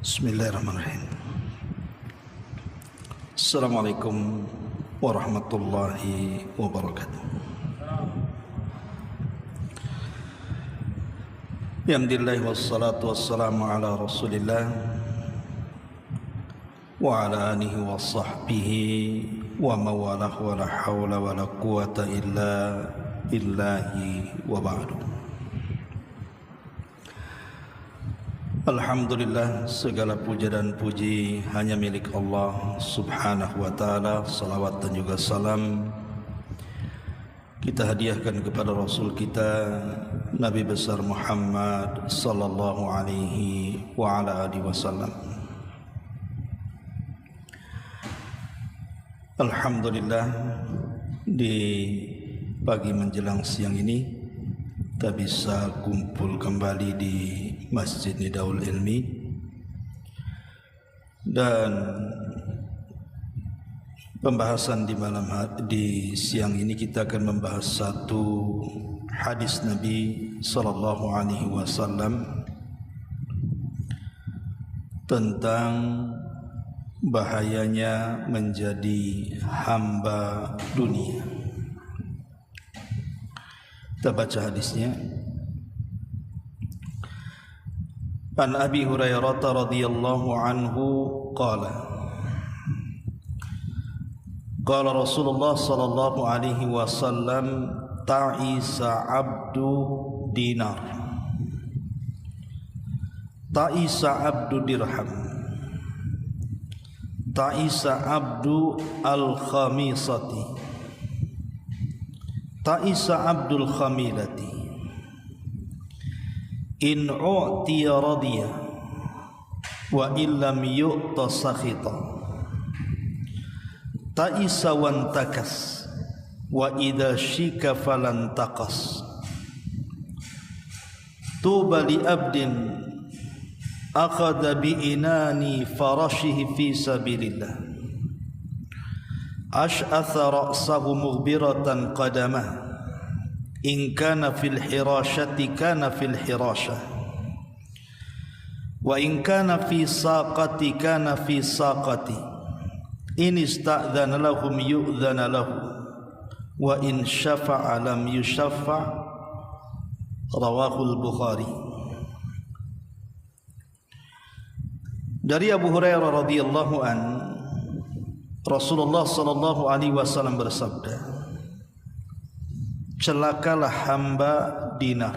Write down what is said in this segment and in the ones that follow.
Bismillahirrahmanirrahim. Assalamualaikum warahmatullahi wabarakatuh. Alhamdulillah wassalatu wassalamu ala Rasulillah wa ala alihi wa sahbihi wa mawalah wa la hawla wa la quwata illa billahi wa ba'du. Alhamdulillah, segala puja dan puji hanya milik Allah subhanahu wa ta'ala. Salawat dan juga salam kita hadiahkan kepada Rasul kita Nabi besar Muhammad sallallahu alaihi wa ala alihi wasallam. Alhamdulillah, di pagi menjelang siang ini kita bisa kumpul kembali di Masjid Nidaul Ilmi, dan pembahasan di siang ini kita akan membahas satu hadis Nabi sallallahu alaihi wasallam tentang bahayanya menjadi hamba dunia. Kita baca hadisnya. An Abi Hurairah radhiyallahu anhu qala qala Rasulullah sallallahu alaihi wasallam ta'isa abdu dinar ta'isa abdu dirham ta'isa abdu al-khamisati ta'isa abdul khamilati in u'tiya radiya wa illam yu'ta sakhita ta'isa wantakas wa idha shika falan taqas tuba li abdin akhadha bi inani farashihi fi sabilillah ash'atha ra'sahu mughbiratan qadamah in kana fil hirashati kana fil hirashah wa in kana fi saqati kana fi saqati in ista'dhana lahum yu'dhana lahu wa in syafa'a lam yushaffa' rawahul Bukhari. Dari Abu Hurairah radhiyallahu an, Rasulullah sallallahu alaihi wasallam bersabda, celakalah hamba dinar,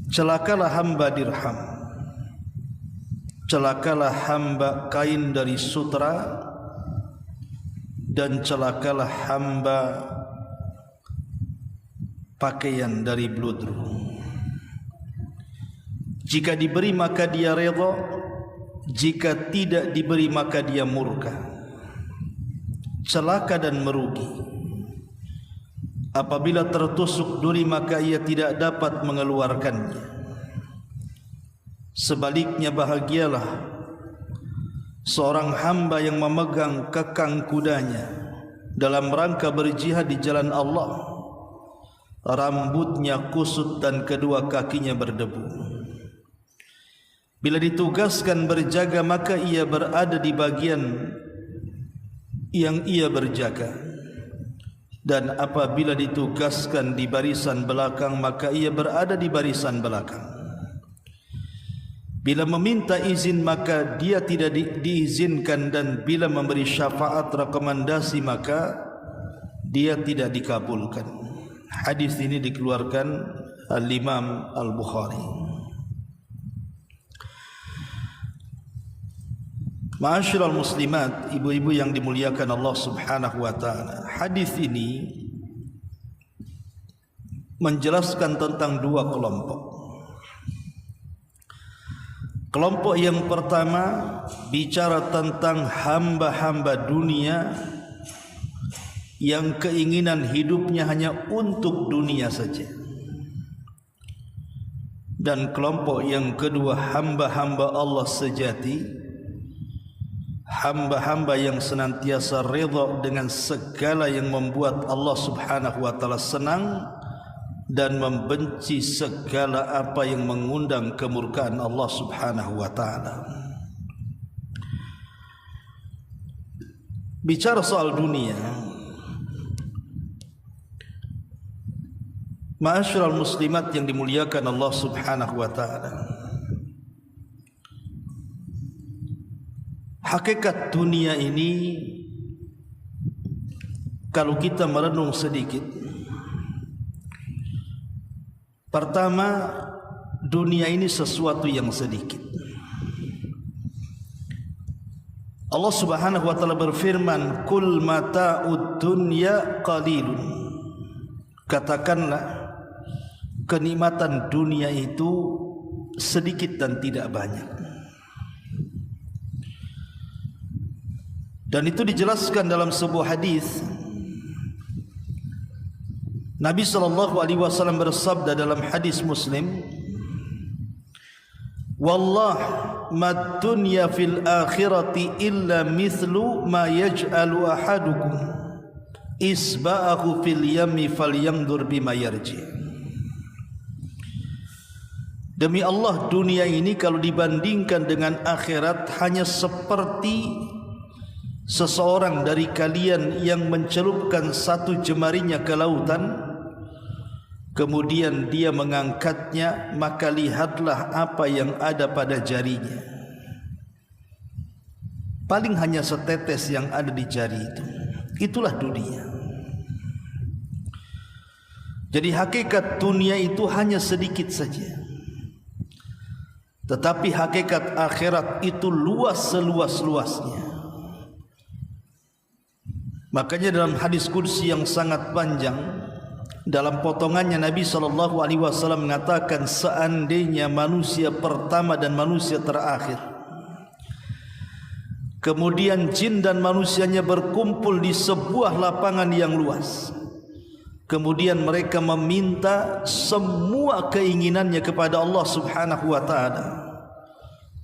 celakalah hamba dirham, celakalah hamba kain dari sutra, dan celakalah hamba pakaian dari bludru. Jika diberi maka dia redha, jika tidak diberi maka dia murka. Celaka dan merugi. Apabila tertusuk duri maka ia tidak dapat mengeluarkannya. Sebaliknya bahagialah seorang hamba yang memegang kekang kudanya dalam rangka berjihad di jalan Allah. Rambutnya kusut dan kedua kakinya berdebu. Bila ditugaskan berjaga maka ia berada di bagian yang ia berjaga, dan apabila ditugaskan di barisan belakang maka ia berada di barisan belakang. Bila meminta izin maka dia tidak diizinkan, dan bila memberi syafaat rekomendasi maka dia tidak dikabulkan. Hadis ini dikeluarkan Al-Imam Al-Bukhari. Ma'asyiral muslimat, ibu-ibu yang dimuliakan Allah subhanahu wa ta'ala, hadis ini menjelaskan tentang dua kelompok. Kelompok yang pertama bicara tentang hamba-hamba dunia yang keinginan hidupnya hanya untuk dunia saja. Dan kelompok yang kedua hamba-hamba Allah sejati, hamba-hamba yang senantiasa redha dengan segala yang membuat Allah subhanahu wa ta'ala senang dan membenci segala apa yang mengundang kemurkaan Allah Subhanahu wa taala. Bicara soal dunia, ma'asyiral muslimat yang dimuliakan Allah Subhanahu wa taala, hakikat dunia ini kalau kita merenung sedikit, pertama, dunia ini sesuatu yang sedikit. Allah Subhanahu wa taala berfirman, "Qul mata'ud dunya qalilun." Katakanlah, kenikmatan dunia itu sedikit dan tidak banyak. Dan itu dijelaskan dalam sebuah hadis. Nabi SAW bersabda dalam hadis Muslim, "Wallah mad dunya fil akhirati illa mithlu ma yaj'alu ahadukum isba'ahu fil yammi falyanzur bima yarji." Demi Allah, dunia ini kalau dibandingkan dengan akhirat hanya seperti seseorang dari kalian yang mencelupkan satu jemarinya ke lautan, kemudian dia mengangkatnya, maka lihatlah apa yang ada pada jarinya. Paling hanya setetes yang ada di jari itu. Itulah dunia. Jadi hakikat dunia itu hanya sedikit saja. Tetapi hakikat akhirat itu luas seluas-luasnya. Makanya dalam hadis qudsi yang sangat panjang, dalam potongannya Nabi SAW mengatakan, seandainya manusia pertama dan manusia terakhir, kemudian jin dan manusianya berkumpul di sebuah lapangan yang luas, kemudian mereka meminta semua keinginannya kepada Allah Subhanahu wa taala,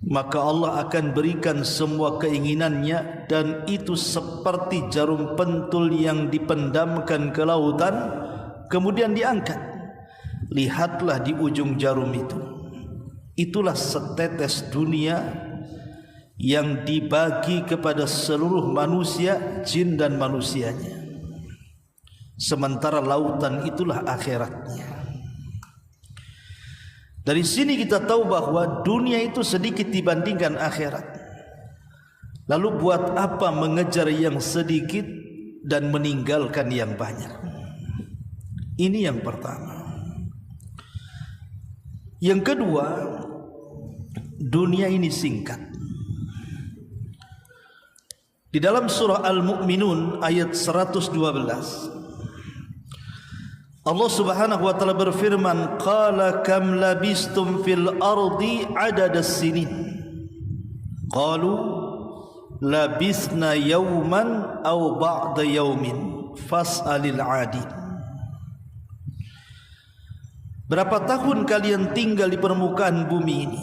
maka Allah akan berikan semua keinginannya, dan itu seperti jarum pentul yang dipendamkan ke lautan kemudian diangkat. Lihatlah di ujung jarum itu, itulah setetes dunia yang dibagi kepada seluruh manusia, jin dan manusianya. Sementara lautan itulah akhiratnya. Dari sini kita tahu bahwa dunia itu sedikit dibandingkan akhirat. Lalu buat apa mengejar yang sedikit dan meninggalkan yang banyak? Ini yang pertama. Yang kedua, dunia ini singkat. Di dalam surah Al-Mu'minun ayat 112, Allah Subhanahu wa taala berfirman, "Qala kam labistum fil ardi adadas sinin?" Qalu labisna yawman aw ba'da yawmin fas'alil 'adin. Berapa tahun kalian tinggal di permukaan bumi ini?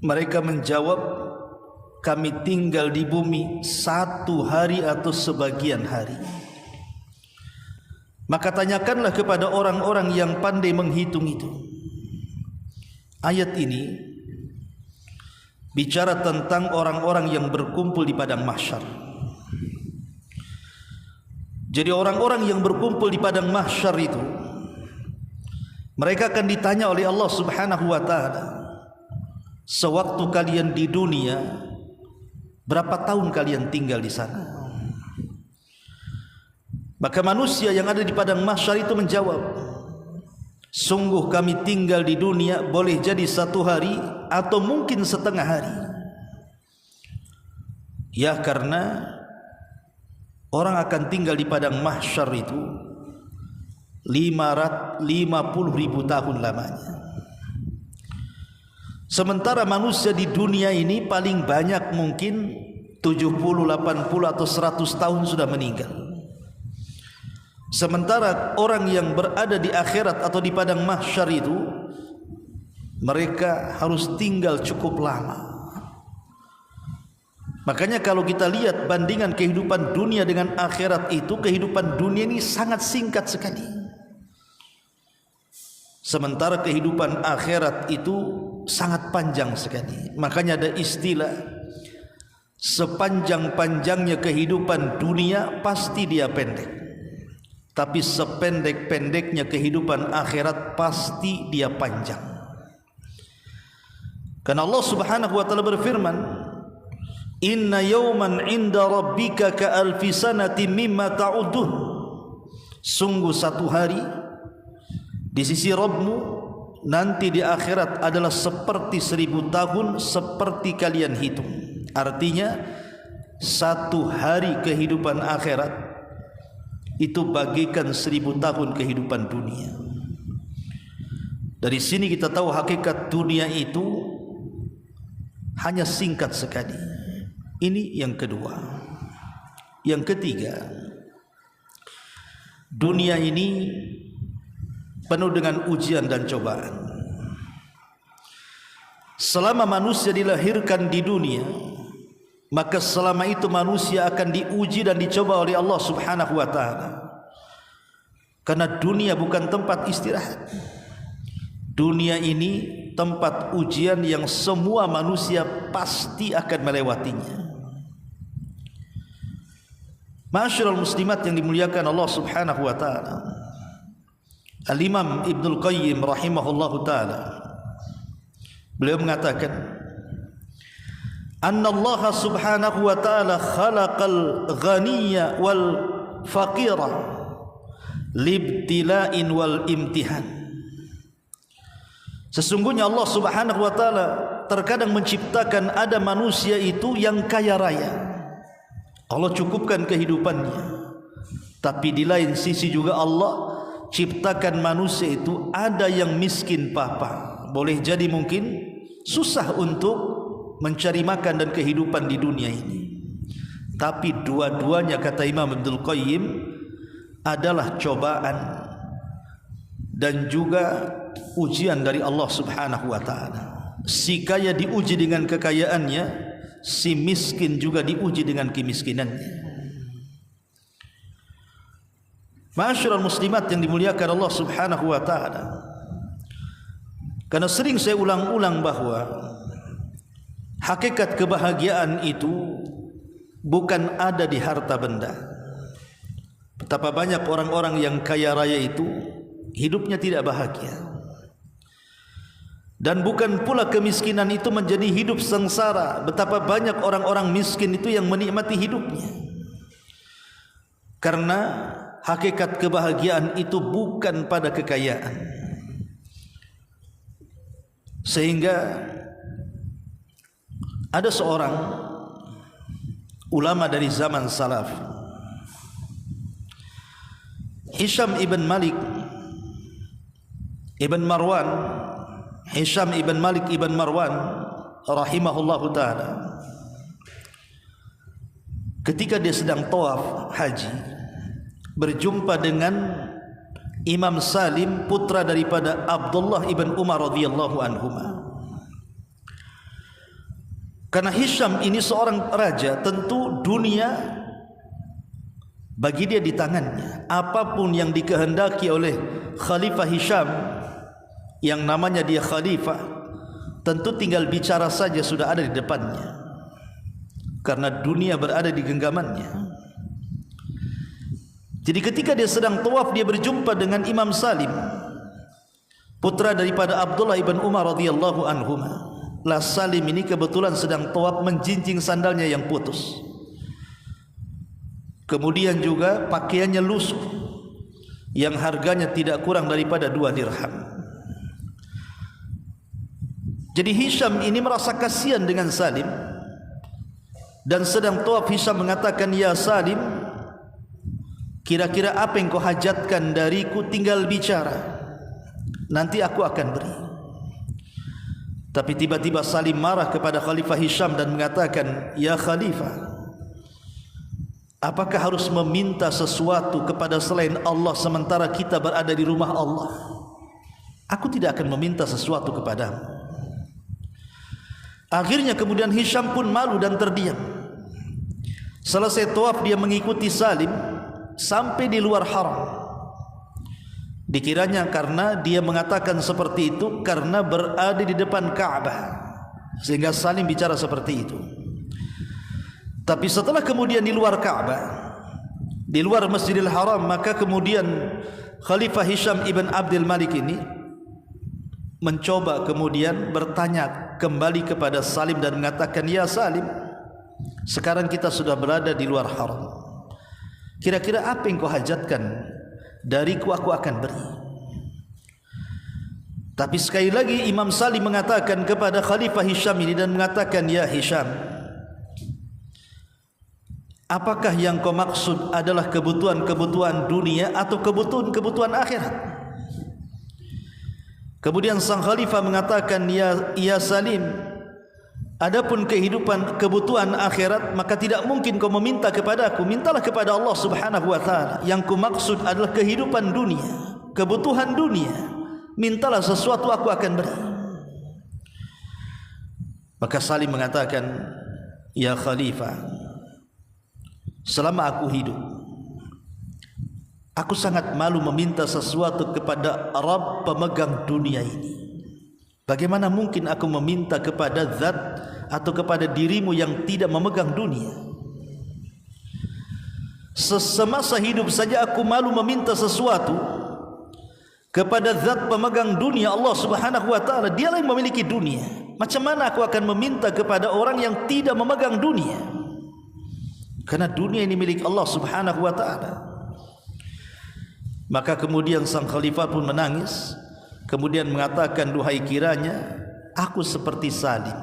Mereka menjawab, kami tinggal di bumi 1 hari atau sebagian hari. Maka tanyakanlah kepada orang-orang yang pandai menghitung itu. Ayat ini bicara tentang orang-orang yang berkumpul di padang mahsyar. Jadi orang-orang yang berkumpul di padang mahsyar itu, mereka akan ditanya oleh Allah Subhanahu wa taala, sewaktu kalian di dunia, berapa tahun kalian tinggal di sana? Maka manusia yang ada di padang mahsyar itu menjawab, sungguh kami tinggal di dunia boleh jadi 1 hari atau mungkin setengah hari. Ya, karena orang akan tinggal di padang mahsyar itu 50.000 tahun lamanya. Sementara manusia di dunia ini paling banyak mungkin 70, 80 atau 100 tahun sudah meninggal. Sementara orang yang berada di akhirat atau di padang mahsyar itu, mereka harus tinggal cukup lama. Makanya kalau kita lihat bandingan kehidupan dunia dengan akhirat itu, kehidupan dunia ini sangat singkat sekali. Sementara kehidupan akhirat itu sangat panjang sekali. Makanya ada istilah, sepanjang-panjangnya kehidupan dunia pasti dia pendek, tapi sependek-pendeknya kehidupan akhirat pasti dia panjang. Karena Allah Subhanahu wa taala berfirman, "Inna yawman 'inda rabbika ka alfi sanatin mimma ta'udun." Sungguh satu hari di sisi Rabbmu nanti di akhirat adalah seperti 1000 tahun seperti kalian hitung. Artinya satu hari kehidupan akhirat itu bagikan 1000 tahun kehidupan dunia. Dari sini kita tahu hakikat dunia itu hanya singkat sekali. Ini yang kedua. Yang ketiga, dunia ini penuh dengan ujian dan cobaan. Selama manusia dilahirkan di dunia, maka selama itu manusia akan diuji dan dicoba oleh Allah Subhanahu wa taala. Karena dunia bukan tempat istirahat. Dunia ini tempat ujian yang semua manusia pasti akan melewatinya. Ma'asyiral muslimat yang dimuliakan Allah Subhanahu wa taala. Al-Imam Ibnul Qayyim rahimahullahu ta'ala, beliau mengatakan, Anna Allah subhanahu wa ta'ala khalaqal ghaniyya wal faqira libtila'in wal imtihan. Sesungguhnya Allah Subhanahu wa taala terkadang menciptakan ada manusia itu yang kaya raya, Allah cukupkan kehidupannya. Tapi di lain sisi juga Allah ciptakan manusia itu ada yang miskin papa. Boleh jadi mungkin susah untuk mencari makan dan kehidupan di dunia ini. Tapi dua-duanya, kata Imam Ibnul Qayyim, adalah cobaan dan juga ujian dari Allah Subhanahu wa taala. Si kaya diuji dengan kekayaannya, si miskin juga diuji dengan kemiskinannya. Ma'asyiral muslimat yang dimuliakan Allah Subhanahu wa taala. Karena sering saya ulang-ulang bahwa hakikat kebahagiaan itu bukan ada di harta benda. Betapa banyak orang-orang yang kaya raya itu hidupnya tidak bahagia. Dan bukan pula kemiskinan itu menjadi hidup sengsara. Betapa banyak orang-orang miskin itu yang menikmati hidupnya. Karena hakikat kebahagiaan itu bukan pada kekayaan. Sehingga ada seorang ulama dari zaman salaf, Hisham ibn Malik ibn Marwan, Hisham ibn Malik ibn Marwan rahimahullahu ta'ala, ketika dia sedang tawaf haji, berjumpa dengan Imam Salim, putra daripada Abdullah ibn Umar radhiyallahu anhuma. Karena Hisham ini seorang raja, tentu dunia bagi dia di tangannya. Apapun yang dikehendaki oleh Khalifah Hisham, yang namanya dia khalifah, tentu tinggal bicara saja sudah ada di depannya. Karena dunia berada di genggamannya. Jadi ketika dia sedang tawaf, dia berjumpa dengan Imam Salim, putra daripada Abdullah ibn Umar radhiyallahu anhuma. Lah Salim ini kebetulan sedang tawaf, menjinjing sandalnya yang putus. Kemudian juga pakaiannya lusuh yang harganya tidak kurang daripada 2 dirham. Jadi Hisham ini merasa kasihan dengan Salim, dan sedang tawaf Hisham mengatakan, "Ya Salim, kira-kira apa yang kau hajatkan dariku, tinggal bicara, nanti aku akan beri." Tapi tiba-tiba Salim marah kepada Khalifah Hisham dan mengatakan, "Ya Khalifah, apakah harus meminta sesuatu kepada selain Allah sementara kita berada di rumah Allah? Aku tidak akan meminta sesuatu kepadamu." Akhirnya kemudian Hisham pun malu dan terdiam. Selesai tawaf dia mengikuti Salim sampai di luar haram. Dikiranya karena dia mengatakan seperti itu karena berada di depan Ka'bah, sehingga Salim bicara seperti itu. Tapi setelah kemudian di luar Ka'bah, di luar Masjidil Haram, maka kemudian Khalifah Hisham ibn Abdul Malik ini mencoba kemudian bertanya kembali kepada Salim dan mengatakan, ya Salim, sekarang kita sudah berada di luar haram, kira-kira apa yang kau hajatkan dariku, aku akan beri. Tapi sekali lagi Imam Salim mengatakan kepada Khalifah Hisham ini dan mengatakan, ya Hisham, apakah yang kau maksud adalah kebutuhan-kebutuhan dunia atau kebutuhan-kebutuhan akhirat? Kemudian sang khalifah mengatakan, ya Salim, adapun kebutuhan akhirat maka tidak mungkin kau meminta kepada aku, mintalah kepada Allah Subhanahu wa taala. Yang ku maksud adalah kehidupan dunia, kebutuhan dunia, mintalah sesuatu aku akan beri. Maka Salim mengatakan, ya khalifah, selama aku hidup, aku sangat malu meminta sesuatu kepada Rabb pemegang dunia ini. Bagaimana mungkin aku meminta kepada zat atau kepada dirimu yang tidak memegang dunia? Semasa hidup saja aku malu meminta sesuatu kepada zat pemegang dunia, Allah Subhanahu wa taala. Dialah yang memiliki dunia. Macam mana aku akan meminta kepada orang yang tidak memegang dunia? Karena dunia ini milik Allah Subhanahu wa taala. Maka kemudian sang khalifah pun menangis, kemudian mengatakan, duhai kiranya aku seperti Salim.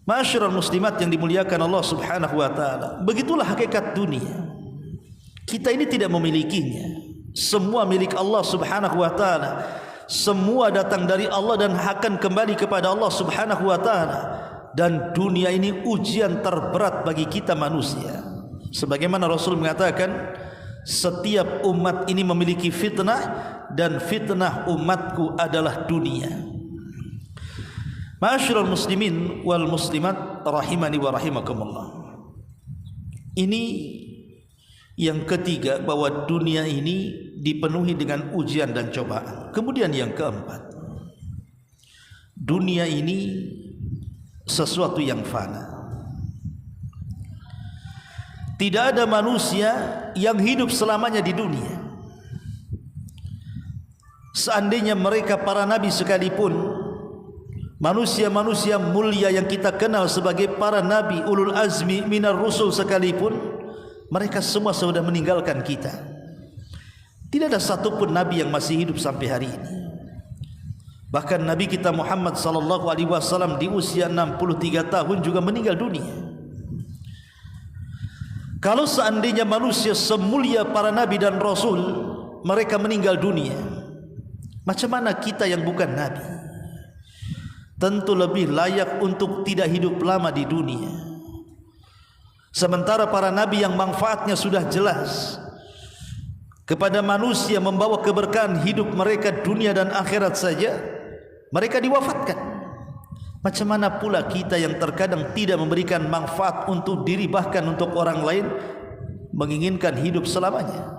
Ma'asyiral muslimat yang dimuliakan Allah Subhanahu wa taala, begitulah hakikat dunia. Kita ini tidak memilikinya. Semua milik Allah Subhanahu wa taala. Semua datang dari Allah dan akan kembali kepada Allah Subhanahu wa taala. Dan dunia ini ujian terberat bagi kita manusia. Sebagaimana Rasul mengatakan, setiap umat ini memiliki fitnah, dan fitnah umatku adalah dunia. Ma'asyiral muslimin wal muslimat rahimani wa rahimakumullah. Ini yang ketiga, bahwa dunia ini dipenuhi dengan ujian dan cobaan. Kemudian yang keempat, dunia ini sesuatu yang fana. Tidak ada manusia yang hidup selamanya di dunia. Seandainya mereka para nabi sekalipun, manusia-manusia mulia yang kita kenal sebagai para nabi, ulul azmi minar rusul sekalipun, mereka semua sudah meninggalkan kita. Tidak ada satupun nabi yang masih hidup sampai hari ini. Bahkan Nabi kita Muhammad sallallahu alaihi wasallam di usia 63 tahun juga meninggal dunia. Kalau seandainya manusia semulia para nabi dan rasul mereka meninggal dunia, macam mana kita yang bukan nabi? Tentu lebih layak untuk tidak hidup lama di dunia. Sementara para nabi yang manfaatnya sudah jelas kepada manusia, membawa keberkahan hidup mereka dunia dan akhirat saja, mereka diwafatkan. Macam mana pula kita yang terkadang tidak memberikan manfaat untuk diri, bahkan untuk orang lain, menginginkan hidup selamanya.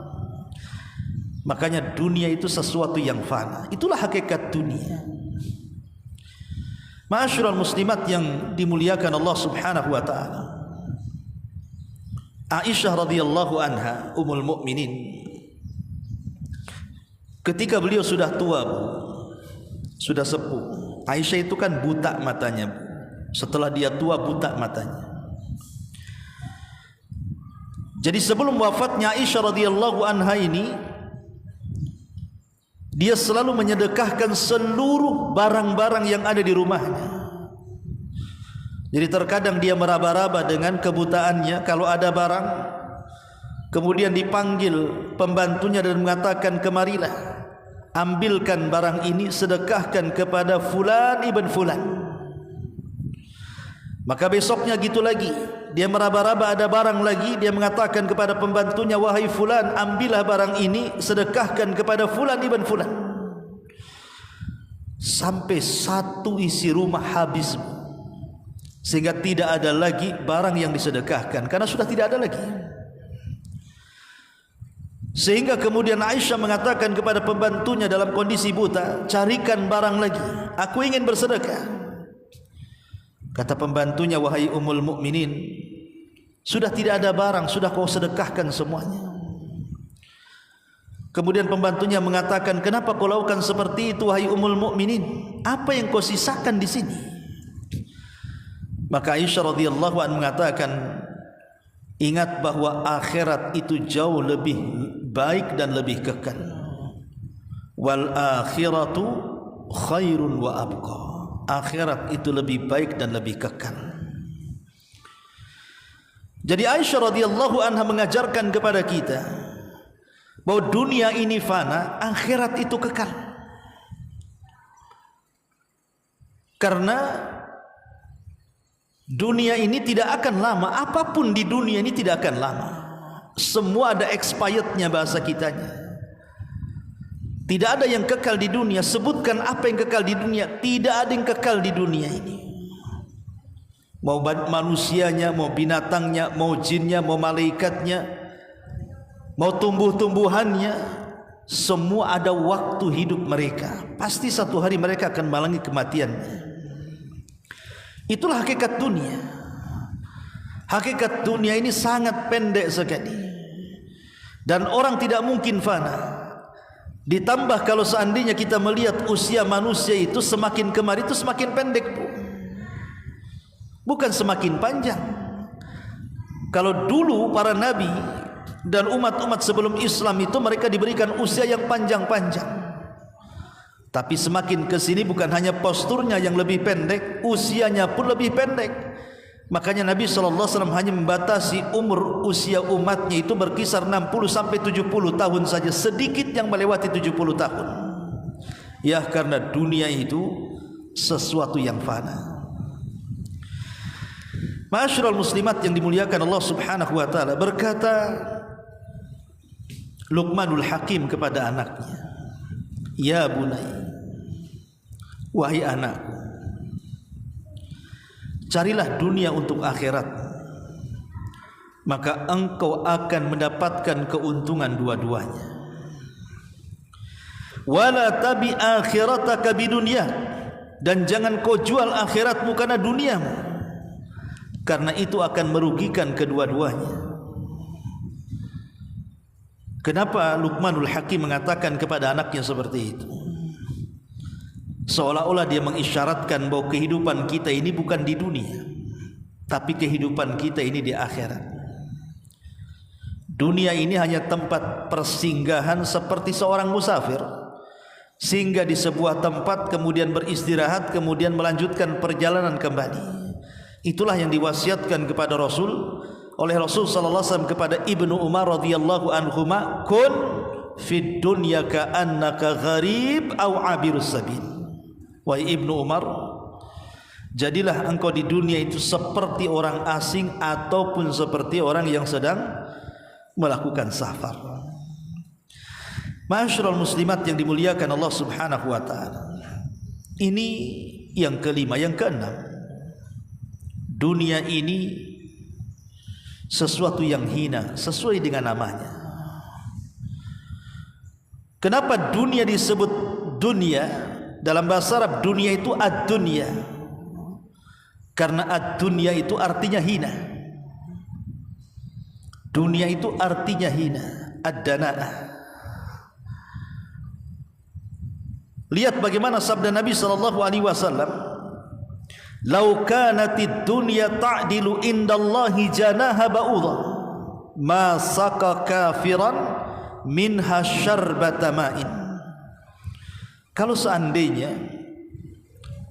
Makanya dunia itu sesuatu yang fana. Itulah hakikat dunia. Ma'asyiral muslimat yang dimuliakan Allah Subhanahu wa taala. Aisyah radhiyallahu anha, ummul mukminin, ketika beliau sudah tua, sudah sepuh. Aisyah itu kan buta matanya. Setelah dia tua, buta matanya. Jadi sebelum wafatnya Aisyah radhiyallahu anha ini, dia selalu menyedekahkan seluruh barang-barang yang ada di rumahnya. Jadi terkadang dia meraba-raba dengan kebutaannya. Kalau ada barang, kemudian dipanggil pembantunya dan mengatakan, kemarilah, ambilkan barang ini, sedekahkan kepada fulan ibn fulan. Maka besoknya gitu lagi, dia meraba-raba ada barang lagi, dia mengatakan kepada pembantunya, wahai fulan, ambillah barang ini, sedekahkan kepada fulan ibn fulan. Sampai satu isi rumah habis, sehingga tidak ada lagi barang yang disedekahkan, karena sudah tidak ada lagi. Sehingga kemudian Aisyah mengatakan kepada pembantunya dalam kondisi buta, carikan barang lagi, aku ingin bersedekah. Kata pembantunya, wahai Ummul Mukminin, sudah tidak ada barang, sudah kau sedekahkan semuanya. Kemudian pembantunya mengatakan, kenapa kau lakukan seperti itu wahai Ummul Mukminin? Apa yang kau sisakan di sini? Maka Aisyah radhiyallahu anha mengatakan, ingat bahwa akhirat itu jauh lebih baik dan lebih kekal. Wal akhiratu khairun wa abqa. Akhirat itu lebih baik dan lebih kekal. Jadi Aisyah radhiyallahu anha mengajarkan kepada kita bahwa dunia ini fana, akhirat itu kekal. Karena dunia ini tidak akan lama, apapun di dunia ini tidak akan lama. Semua ada expirednya bahasa kitanya. Tidak ada yang kekal di dunia. Sebutkan apa yang kekal di dunia. Tidak ada yang kekal di dunia ini. Mau manusianya, mau binatangnya, mau jinnya, mau malaikatnya, mau tumbuh-tumbuhannya, semua ada waktu hidup mereka. Pasti satu hari mereka akan mengalami kematiannya. Itulah hakikat dunia. Hakikat dunia ini sangat pendek sekali, dan orang tidak mungkin fana. Ditambah kalau seandainya kita melihat usia manusia itu semakin kemari itu semakin pendek, bukan semakin panjang. Kalau dulu para nabi dan umat-umat sebelum Islam itu mereka diberikan usia yang panjang-panjang, tapi semakin ke sini bukan hanya posturnya yang lebih pendek, usianya pun lebih pendek. Makanya Nabi SAW hanya membatasi umur usia umatnya itu berkisar 60 sampai 70 tahun saja, sedikit yang melewati 70 tahun. Ya, karena dunia itu sesuatu yang fana. Ma'asyiral muslimat yang dimuliakan Allah Subhanahu wa taala, berkata Luqmanul Hakim kepada anaknya, ya bunai, wahai anakku, carilah dunia untuk akhirat, maka engkau akan mendapatkan keuntungan dua-duanya. Wala tabi akhirataka bidunya, dan jangan kau jual akhiratmu karena duniamu, karena itu akan merugikan kedua-duanya. Kenapa Luqmanul Hakim mengatakan kepada anaknya seperti itu? Seolah-olah dia mengisyaratkan bahwa kehidupan kita ini bukan di dunia, tapi kehidupan kita ini di akhirat. Dunia ini hanya tempat persinggahan seperti seorang musafir, singgah di sebuah tempat kemudian beristirahat, kemudian melanjutkan perjalanan kembali. Itulah yang diwasiatkan kepada Rasul oleh Rasul sallallahu alaihi wasallam kepada Ibnu Umar radhiyallahu anhuma, kun fid dunya ka'annaka gharib aw abirus sabil. Wahai Ibnu Umar, jadilah engkau di dunia itu seperti orang asing ataupun seperti orang yang sedang melakukan safar. Ma'asyiral muslimat yang dimuliakan Allah Subhanahu wa taala. Ini yang kelima, yang keenam. Dunia ini sesuatu yang hina sesuai dengan namanya. Kenapa dunia disebut dunia? Dalam bahasa Arab dunia itu ad-dunya, karena ad-dunya itu artinya hina. Dunia itu artinya hina, ad-dana'ah. Lihat bagaimana sabda Nabi SAW, "Lau kanatid dunya ta'dilu indallahi janaha ba'udha, ma saqa kafiran minha syarbata ma'in." Kalau seandainya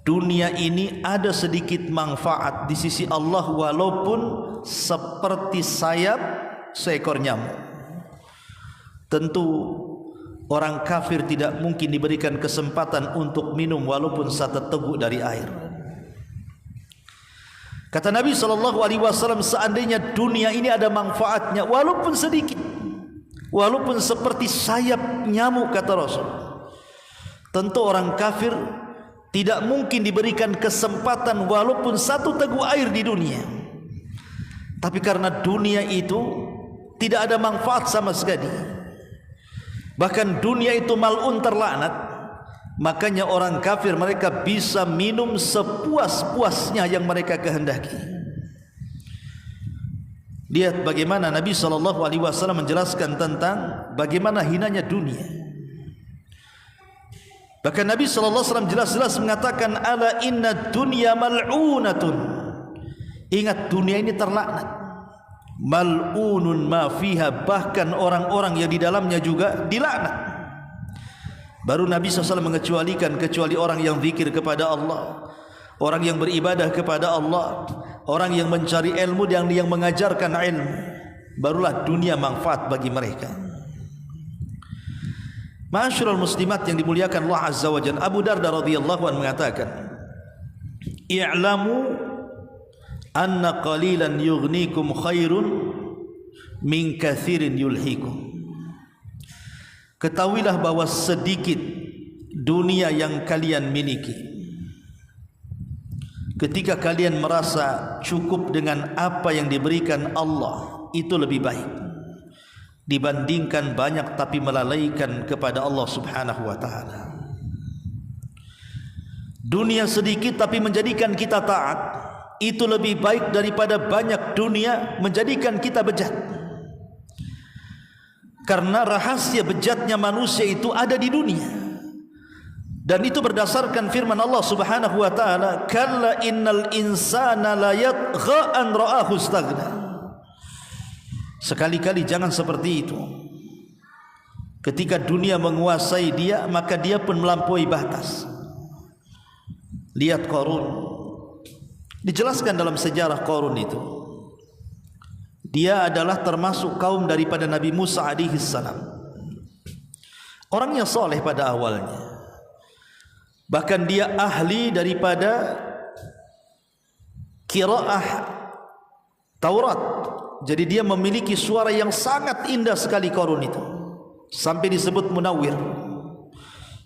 dunia ini ada sedikit manfaat di sisi Allah walaupun seperti sayap seekor nyamuk, tentu orang kafir tidak mungkin diberikan kesempatan untuk minum walaupun satu teguk dari air. Kata Nabi SAW, seandainya dunia ini ada manfaatnya walaupun sedikit, walaupun seperti sayap nyamuk, kata Rasul, tentu orang kafir tidak mungkin diberikan kesempatan walaupun satu teguk air di dunia. Tapi karena dunia itu tidak ada manfaat sama sekali, Bahkan dunia itu mal'un, terlaknat. Makanya orang kafir mereka bisa minum sepuas-puasnya yang mereka kehendaki. Lihat bagaimana Nabi SAW menjelaskan tentang bagaimana hinanya dunia. Bahkan Nabi SAW jelas-jelas mengatakan, ala inna dunya mal'unatun. Ingat, dunia ini terlaknat. Mal'unun ma fiha, bahkan orang-orang yang di dalamnya juga dilaknat. Baru Nabi SAW mengecualikan kecuali orang yang zikir kepada Allah, orang yang beribadah kepada Allah, orang yang mencari ilmu dan yang mengajarkan ilmu. Barulah dunia manfaat bagi mereka. Ma'asyiral muslimat yang dimuliakan Allah Azza wa Jalla, Abu Darda radhiyallahu anhu mengatakan, i'lamu anna qalilan yughnikum khairun min kathirin yulhikum. Ketahuilah bahwa sedikit dunia yang kalian miliki, ketika kalian merasa cukup dengan apa yang diberikan Allah, itu lebih baik dibandingkan banyak tapi melalaikan kepada Allah Subhanahu wa ta'ala. Dunia sedikit tapi menjadikan kita taat, itu lebih baik daripada banyak dunia menjadikan kita bejat. Karena rahasia bejatnya manusia itu ada di dunia. Dan itu berdasarkan firman Allah Subhanahu wa ta'ala, kalla innal insana la yatgha an ra'ahu istaghna. Sekali-kali jangan seperti itu. Ketika dunia menguasai dia, maka dia pun melampaui batas. Lihat Qarun. Dijelaskan dalam sejarah Qarun itu, dia adalah termasuk kaum daripada Nabi Musa alaihi salam. Orang yang soleh pada awalnya. Bahkan dia ahli daripada qiraah Taurat. Jadi dia memiliki suara yang sangat indah sekali Qarun itu. Sampai disebut munawwir.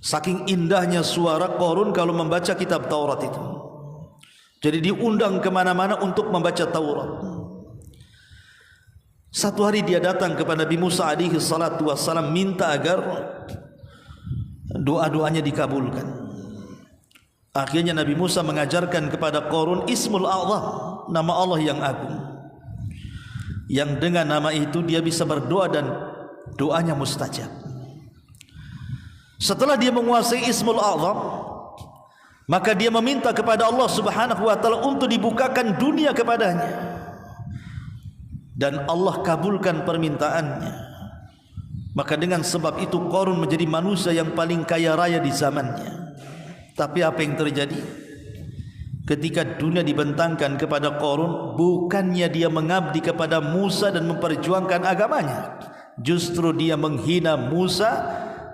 Saking indahnya suara Qarun kalau membaca kitab Taurat itu. Jadi diundang kemana-mana untuk membaca Taurat. Satu hari dia datang kepada Nabi Musa alaihi salatu wassalam, minta agar doa-doanya dikabulkan. Akhirnya Nabi Musa mengajarkan kepada Qarun Ismul A'zam, nama Allah yang agung, yang dengan nama itu dia bisa berdoa dan doanya mustajab. Setelah dia menguasai Ismul A'zam, maka dia meminta kepada Allah Subhanahu wa ta'ala untuk dibukakan dunia kepadanya. Dan Allah kabulkan permintaannya. Maka dengan sebab itu Qarun menjadi manusia yang paling kaya raya di zamannya. Tapi apa yang terjadi? Ketika dunia dibentangkan kepada Qarun, bukannya dia mengabdi kepada Musa dan memperjuangkan agamanya, justru dia menghina Musa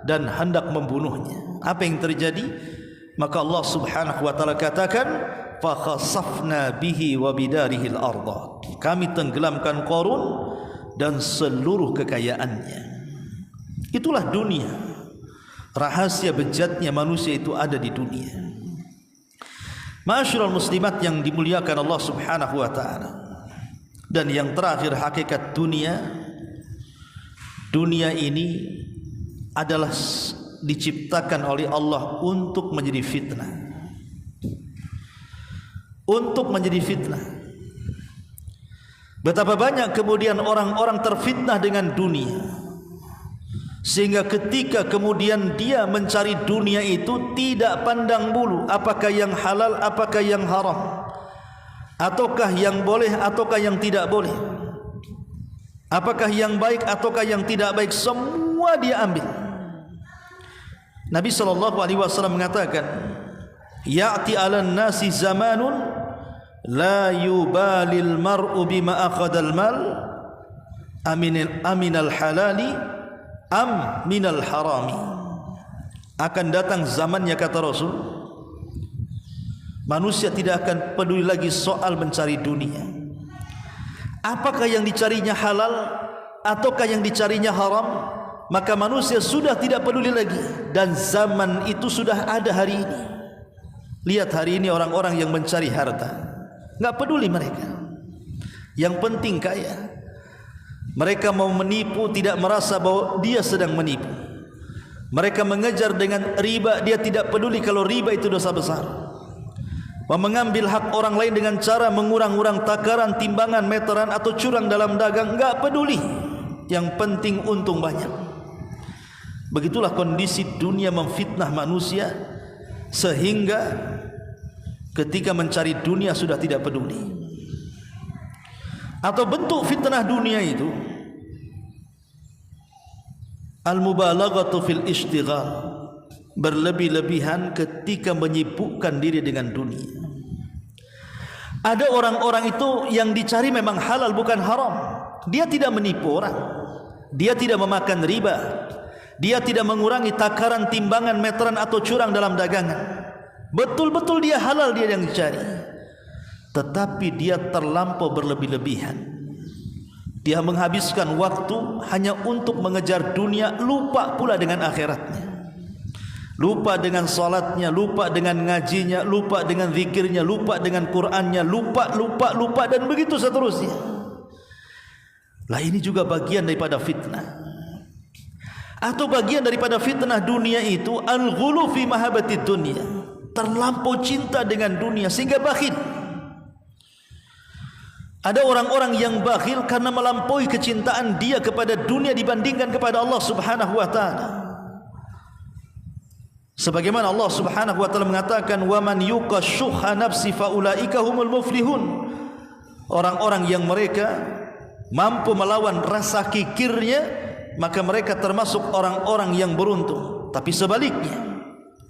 dan hendak membunuhnya. Apa yang terjadi? Maka Allah Subhanahu wa ta'ala katakan, fa khasafna bihi wa bidarihi al-ardh. Kami tenggelamkan Qarun dan seluruh kekayaannya. Itulah dunia. Rahasia bejatnya manusia itu ada di dunia. Ma'asyiral muslimat yang dimuliakan Allah Subhanahu wa ta'ala. Dan yang terakhir, hakikat dunia. Dunia ini adalah diciptakan oleh Allah untuk menjadi fitnah. Untuk menjadi fitnah. Betapa banyak kemudian orang-orang terfitnah dengan dunia, sehingga ketika kemudian dia mencari dunia itu tidak pandang bulu apakah yang halal, apakah yang haram, ataukah yang boleh, ataukah yang tidak boleh, apakah yang baik, ataukah yang tidak baik, semua dia ambil. Nabi SAW mengatakan, ya'ti 'alan nasi zamanun la yubalil mar'u bima akhadal mal aminal halali am minal harami. Akan datang zamannya, kata Rasul, manusia tidak akan peduli lagi soal mencari dunia, apakah yang dicarinya halal ataukah yang dicarinya haram. Maka manusia sudah tidak peduli lagi. Dan zaman itu sudah ada hari ini. Lihat hari ini orang-orang yang mencari harta, enggak peduli mereka. Yang penting kaya. Mereka mau menipu, tidak merasa bahwa dia sedang menipu. Mereka mengejar dengan riba, dia tidak peduli kalau riba itu dosa besar. Mengambil hak orang lain dengan cara mengurang-urang takaran, timbangan, meteran atau curang dalam dagang, enggak peduli. Yang penting untung banyak. Begitulah kondisi dunia memfitnah manusia, sehingga ketika mencari dunia sudah tidak peduli. Atau bentuk fitnah dunia itu al-mubalaghatu fil ishtighal, berlebih-lebihan ketika menyibukkan diri dengan dunia. Ada orang-orang itu yang dicari memang halal bukan haram. Dia tidak menipu orang, dia tidak memakan riba, dia tidak mengurangi takaran, timbangan, meteran atau curang dalam dagangan. Betul-betul dia halal, dia yang dicari. Tetapi dia terlampau berlebih-lebihan. Dia menghabiskan waktu hanya untuk mengejar dunia, lupa pula dengan akhiratnya. Lupa dengan salatnya, lupa dengan ngajinya, lupa dengan zikirnya, lupa dengan Qur'annya, lupa dan begitu seterusnya. Lah ini juga bagian daripada fitnah. Atau bagian daripada fitnah dunia itu al-ghulu fi mahabbatid dunya, terlampau cinta dengan dunia sehingga bakhil. Ada orang-orang yang bakhil karena melampaui kecintaan dia kepada dunia dibandingkan kepada Allah Subhanahu wa taala. Sebagaimana Allah Subhanahu wa taala mengatakan, "Wa man yuqashuha nafsi faulaika humul muflihun." Orang-orang yang mereka mampu melawan rasa kikirnya, maka mereka termasuk orang-orang yang beruntung. Tapi sebaliknya,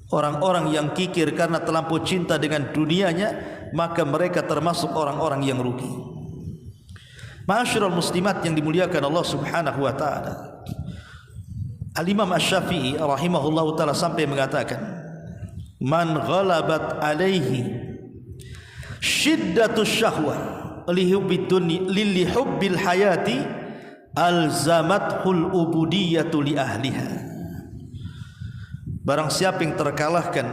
orang-orang yang kikir karena terlampau cinta dengan dunianya, maka mereka termasuk orang-orang yang rugi. Ma'asyiral muslimat yang dimuliakan Allah Subhanahu wa taala. Al-Imam Asy-Syafi'i rahimahullahu taala sampai mengatakan, "Man ghalabat alaihi shiddatus syahwah li hubbil hayati alzamathul ubudiyatu li ahliha." Barang siapa yang terkalahkan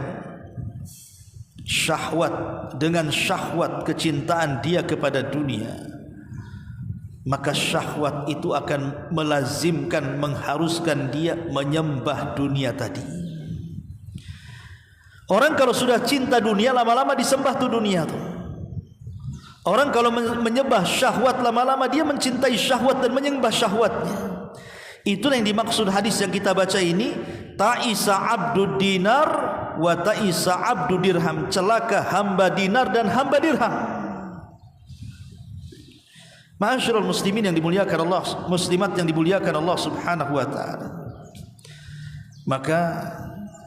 syahwat dengan syahwat kecintaan dia kepada dunia, maka syahwat itu akan melazimkan, mengharuskan dia menyembah dunia tadi. Orang kalau sudah cinta dunia, lama-lama disembah tuh dunia tuh. Orang kalau menyembah syahwat, lama-lama dia mencintai syahwat dan menyembah syahwatnya. Itulah yang dimaksud hadis yang kita baca ini, ta'isa abdud dinar wa ta'isa abdud dirham. Celaka hamba dinar dan hamba dirham. Ma'asyiral muslimin yang dimuliakan Allah, muslimat yang dimuliakan Allah Subhanahu wa taala. Maka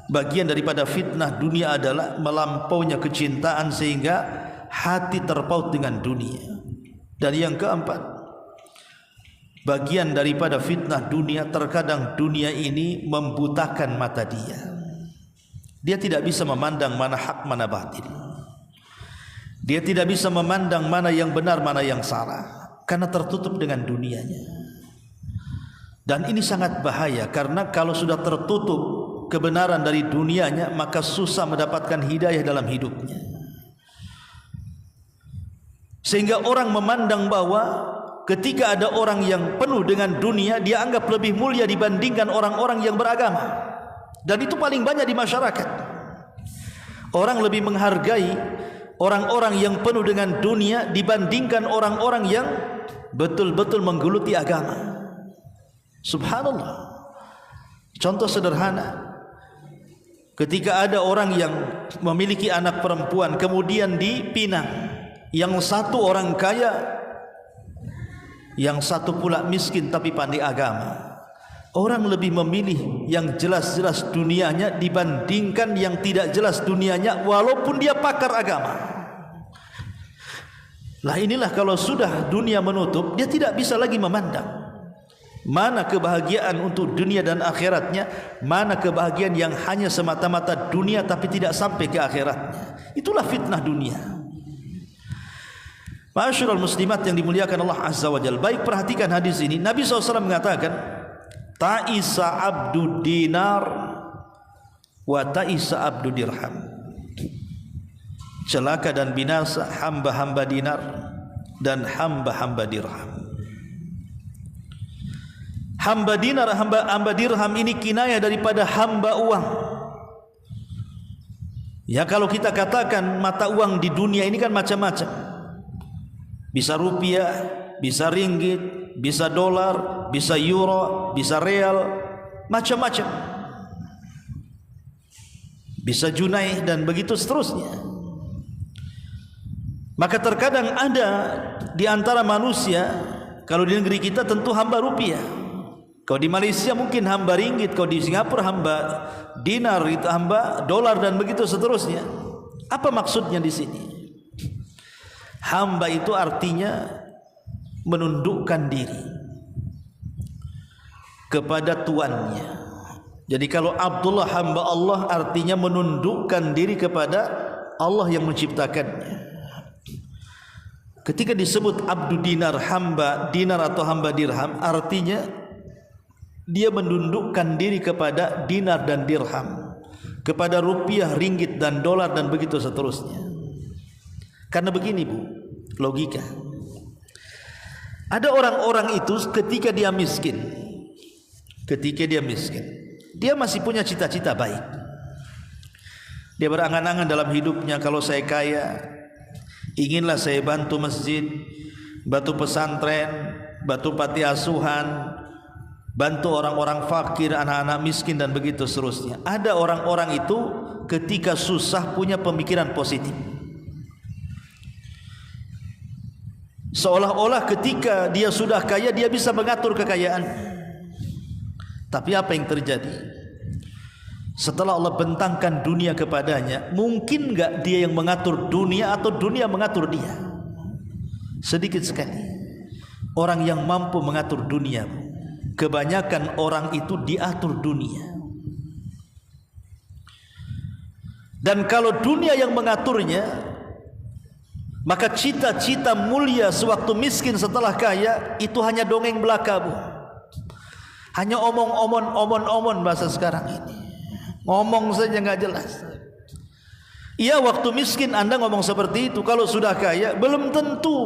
bagian daripada fitnah dunia adalah melampaunya kecintaan sehingga hati terpaut dengan dunia. Dan yang keempat, bagian daripada fitnah dunia, terkadang dunia ini membutakan mata dia. Dia tidak bisa memandang mana hak mana batil. Dia tidak bisa memandang mana yang benar mana yang salah, karena tertutup dengan dunianya. Dan ini sangat bahaya, karena kalau sudah tertutup kebenaran dari dunianya, maka susah mendapatkan hidayah dalam hidupnya. Sehingga orang memandang bahwa ketika ada orang yang penuh dengan dunia, dia anggap lebih mulia dibandingkan orang-orang yang beragama. Dan itu paling banyak di masyarakat. Orang lebih menghargai orang-orang yang penuh dengan dunia dibandingkan orang-orang yang betul-betul menggeluti agama. Subhanallah. Contoh sederhana, ketika ada orang yang memiliki anak perempuan kemudian dipinang, yang satu orang kaya, yang satu pula miskin tapi pandai agama, orang lebih memilih yang jelas-jelas dunianya dibandingkan yang tidak jelas dunianya walaupun dia pakar agama. Lah inilah kalau sudah dunia menutup, dia tidak bisa lagi memandang mana kebahagiaan untuk dunia dan akhiratnya, mana kebahagiaan yang hanya semata-mata dunia tapi tidak sampai ke akhiratnya. Itulah fitnah dunia. Ma'asyiral muslimat yang dimuliakan Allah Azza wa Jalla. Baik, perhatikan hadis ini. Nabi SAW mengatakan, ta'isa abdu dinar wa ta'isa abdu dirham. Celaka dan binasa hamba-hamba dinar dan hamba-hamba dirham. Hamba dinar, hamba dirham ini kinayah daripada hamba uang. Ya, kalau kita katakan mata uang di dunia ini kan macam-macam. Bisa rupiah, bisa ringgit, bisa dolar, bisa euro, bisa real, macam-macam. Bisa junai dan begitu seterusnya. Maka terkadang ada di antara manusia, kalau di negeri kita tentu hamba rupiah. Kalau di Malaysia mungkin hamba ringgit, kalau di Singapura hamba dinar, itu hamba dolar dan begitu seterusnya. Apa maksudnya di sini? Hamba itu artinya menundukkan diri kepada tuannya. Jadi kalau Abdullah hamba Allah artinya menundukkan diri kepada Allah yang menciptakannya. Ketika disebut abdu dinar, hamba dinar atau hamba dirham, artinya dia menundukkan diri kepada dinar dan dirham, kepada rupiah, ringgit dan dolar dan begitu seterusnya. Karena begini Bu, logika. Ada orang-orang itu ketika dia miskin, dia masih punya cita-cita baik. Dia berangan-angan dalam hidupnya, kalau saya kaya, inginlah saya bantu masjid, bantu pesantren, bantu panti asuhan, bantu orang-orang fakir, anak-anak miskin dan begitu seterusnya. Ada orang-orang itu ketika susah punya pemikiran positif, seolah-olah ketika dia sudah kaya dia bisa mengatur kekayaan. Tapi apa yang terjadi? Setelah Allah bentangkan dunia kepadanya, mungkin enggak dia yang mengatur dunia atau dunia mengatur dia? Sedikit sekali orang yang mampu mengatur dunia. Kebanyakan orang itu diatur dunia. Dan kalau dunia yang mengaturnya, maka cita-cita mulia sewaktu miskin setelah kaya itu hanya dongeng belaka Bu. Hanya omong-omon bahasa sekarang ini. Ngomong saja enggak jelas. Iya, waktu miskin Anda ngomong seperti itu. Kalau sudah kaya belum tentu.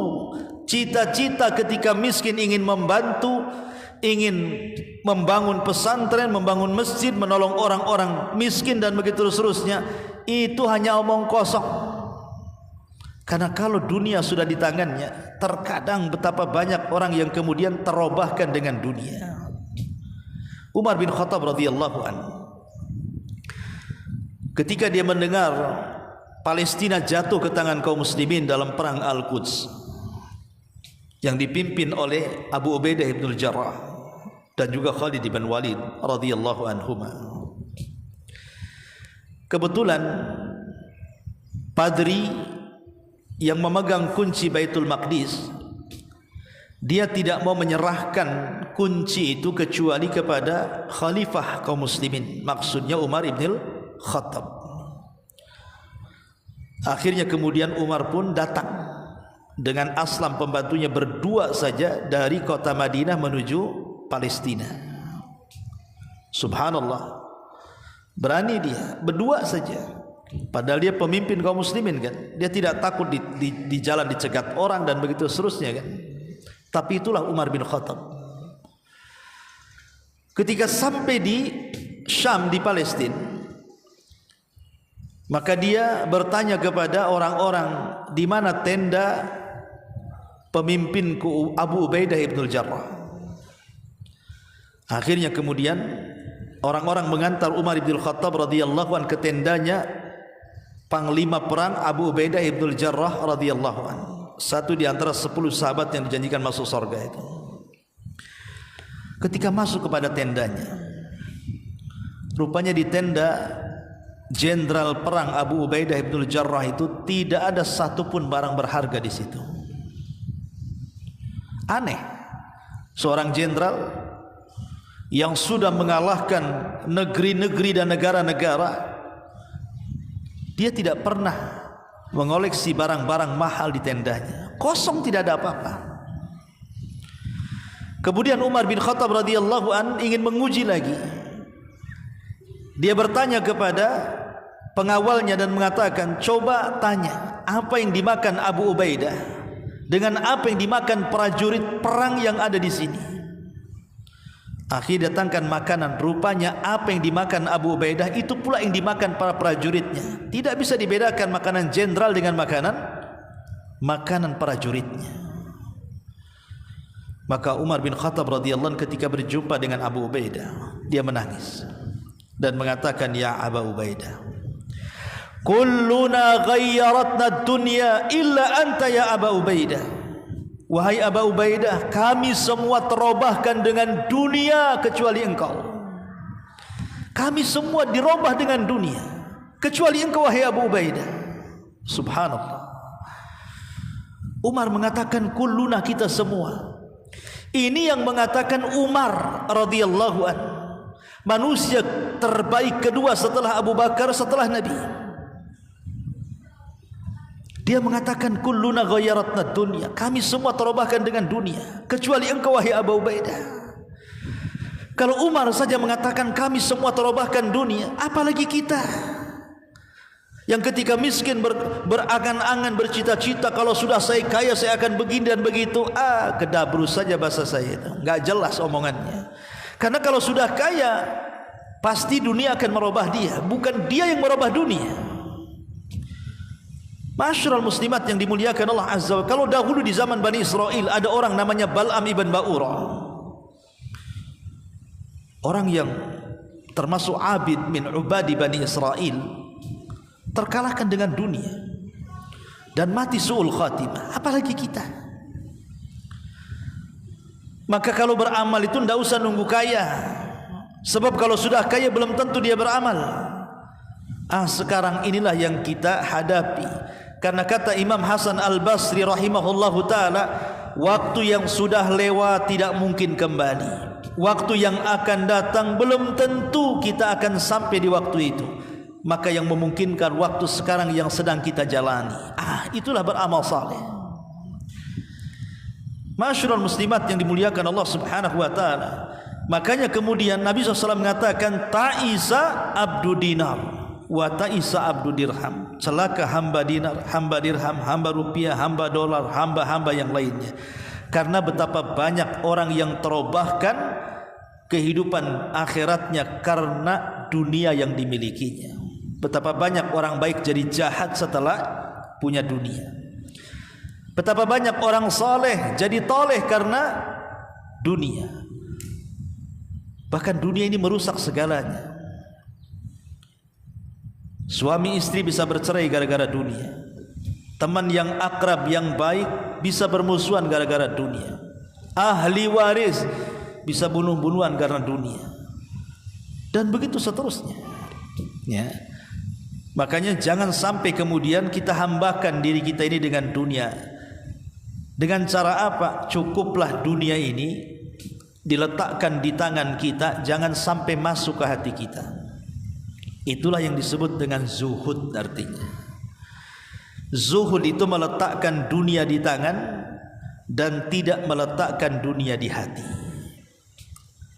Cita-cita ketika miskin ingin membantu, ingin membangun pesantren, membangun masjid, menolong orang-orang miskin dan begitu seterusnya, itu hanya omong kosong. Karena kalau dunia sudah di tangannya, terkadang betapa banyak orang yang kemudian terobahkan dengan dunia. Umar bin Khattab radhiyallahu anhu, ketika dia mendengar Palestina jatuh ke tangan kaum muslimin dalam perang Al-Quds yang dipimpin oleh Abu Ubaidah ibn Jarrah dan juga Khalid bin Walid radhiyallahu anhuma, kebetulan padri yang memegang kunci Baitul Maqdis, dia tidak mau menyerahkan kunci itu kecuali kepada khalifah kaum muslimin, maksudnya Umar ibn Khattab. Akhirnya kemudian Umar pun datang dengan Aslam pembantunya, berdua saja dari kota Madinah menuju Palestina. Subhanallah, berani dia berdua saja. Padahal dia pemimpin kaum muslimin kan. Dia tidak takut di jalan dicegat orang dan begitu seterusnya kan. Tapi itulah Umar bin Khattab. Ketika sampai di Syam, di Palestina, maka dia bertanya kepada orang-orang, di mana tenda pemimpinku Abu Ubaidah ibn Jarrah. Akhirnya kemudian orang-orang mengantar Umar bin Khattab radhiyallahu anhu ke tendanya panglima perang Abu Ubaidah ibn Jarrah radhiyallahu anhu, satu di antara 10 sahabat yang dijanjikan masuk surga itu. Ketika masuk kepada tendanya, rupanya di tenda jenderal perang Abu Ubaidah ibn Jarrah itu tidak ada satupun barang berharga di situ. Aneh, seorang jenderal yang sudah mengalahkan negeri-negeri dan negara-negara, dia tidak pernah mengoleksi barang-barang mahal di tendanya. Kosong, tidak ada apa-apa. Kemudian Umar bin Khattab radhiyallahu an ingin menguji lagi. Dia bertanya kepada pengawalnya dan mengatakan, coba tanya apa yang dimakan Abu Ubaidah dengan apa yang dimakan prajurit perang yang ada di sini. Akhirnya datangkan makanan. Rupanya apa yang dimakan Abu Ubaidah itu pula yang dimakan para prajuritnya. Tidak bisa dibedakan makanan jenderal dengan makanan prajuritnya. Maka Umar bin Khattab radhiyallahu anhu ketika berjumpa dengan Abu Ubaidah, dia menangis dan mengatakan, ya Abu Ubaidah, kulluna ghayyaratna dunya illa anta ya Abu Ubaidah. Wahai Abu Ubaidah, kami semua terobahkan dengan dunia kecuali engkau. Kami semua dirubah dengan dunia kecuali engkau, wahai Abu Ubaidah. Subhanallah. Umar mengatakan kulluna, kita semua. Ini yang mengatakan Umar radhiyallahu anhu, manusia terbaik kedua setelah Abu Bakar, setelah Nabi. Dia mengatakan kulluna ghayyaratna dunya, kami semua terubahkan dengan dunia kecuali engkau, wahai Abu Ubaidah. Kalau Umar saja mengatakan kami semua terubahkan dunia, apalagi kita yang ketika miskin berangan-angan, bercita-cita, kalau sudah saya kaya saya akan begini dan begitu. Kedabru saja bahasa saya itu, enggak jelas omongannya. Karena kalau sudah kaya pasti dunia akan merubah dia, bukan dia yang merubah dunia. Masyarul muslimat yang dimuliakan Allah Azza wa Jalla, kalau dahulu di zaman Bani Israel ada orang namanya Bal'am ibn Ba'ura, orang yang termasuk abid min ubadi Bani Israel, terkalahkan dengan dunia dan mati su'ul khatimah. Apalagi kita. Maka kalau beramal itu tidak usah nunggu kaya, sebab kalau sudah kaya belum tentu dia beramal. Sekarang inilah yang kita hadapi. Karena kata Imam Hasan Al-Basri rahimahullahu ta'ala, waktu yang sudah lewat tidak mungkin kembali. Waktu yang akan datang belum tentu kita akan sampai di waktu itu. Maka yang memungkinkan waktu sekarang yang sedang kita jalani. Itulah beramal saleh. Masyarul muslimat yang dimuliakan Allah subhanahu wa ta'ala. Makanya kemudian Nabi SAW mengatakan, ta'isa abdu dinar wa ta'isa abdu dirham. Celaka hamba dinar, hamba dirham, hamba rupiah, hamba dolar, hamba-hamba yang lainnya. Karena betapa banyak orang yang terobahkan kehidupan akhiratnya karena dunia yang dimilikinya. Betapa banyak orang baik jadi jahat setelah punya dunia. Betapa banyak orang saleh jadi toleh karena dunia. Bahkan dunia ini merusak segalanya. Suami istri bisa bercerai gara-gara dunia. Teman yang akrab yang baik bisa bermusuhan gara-gara dunia. Ahli waris bisa bunuh-bunuhan karena dunia. Dan begitu seterusnya. Ya. Makanya jangan sampai kemudian kita hambakan diri kita ini dengan dunia. Dengan cara apa? Cukuplah dunia ini diletakkan di tangan kita, jangan sampai masuk ke hati kita. Itulah yang disebut dengan zuhud artinya. Zuhud itu meletakkan dunia di tangan dan tidak meletakkan dunia di hati.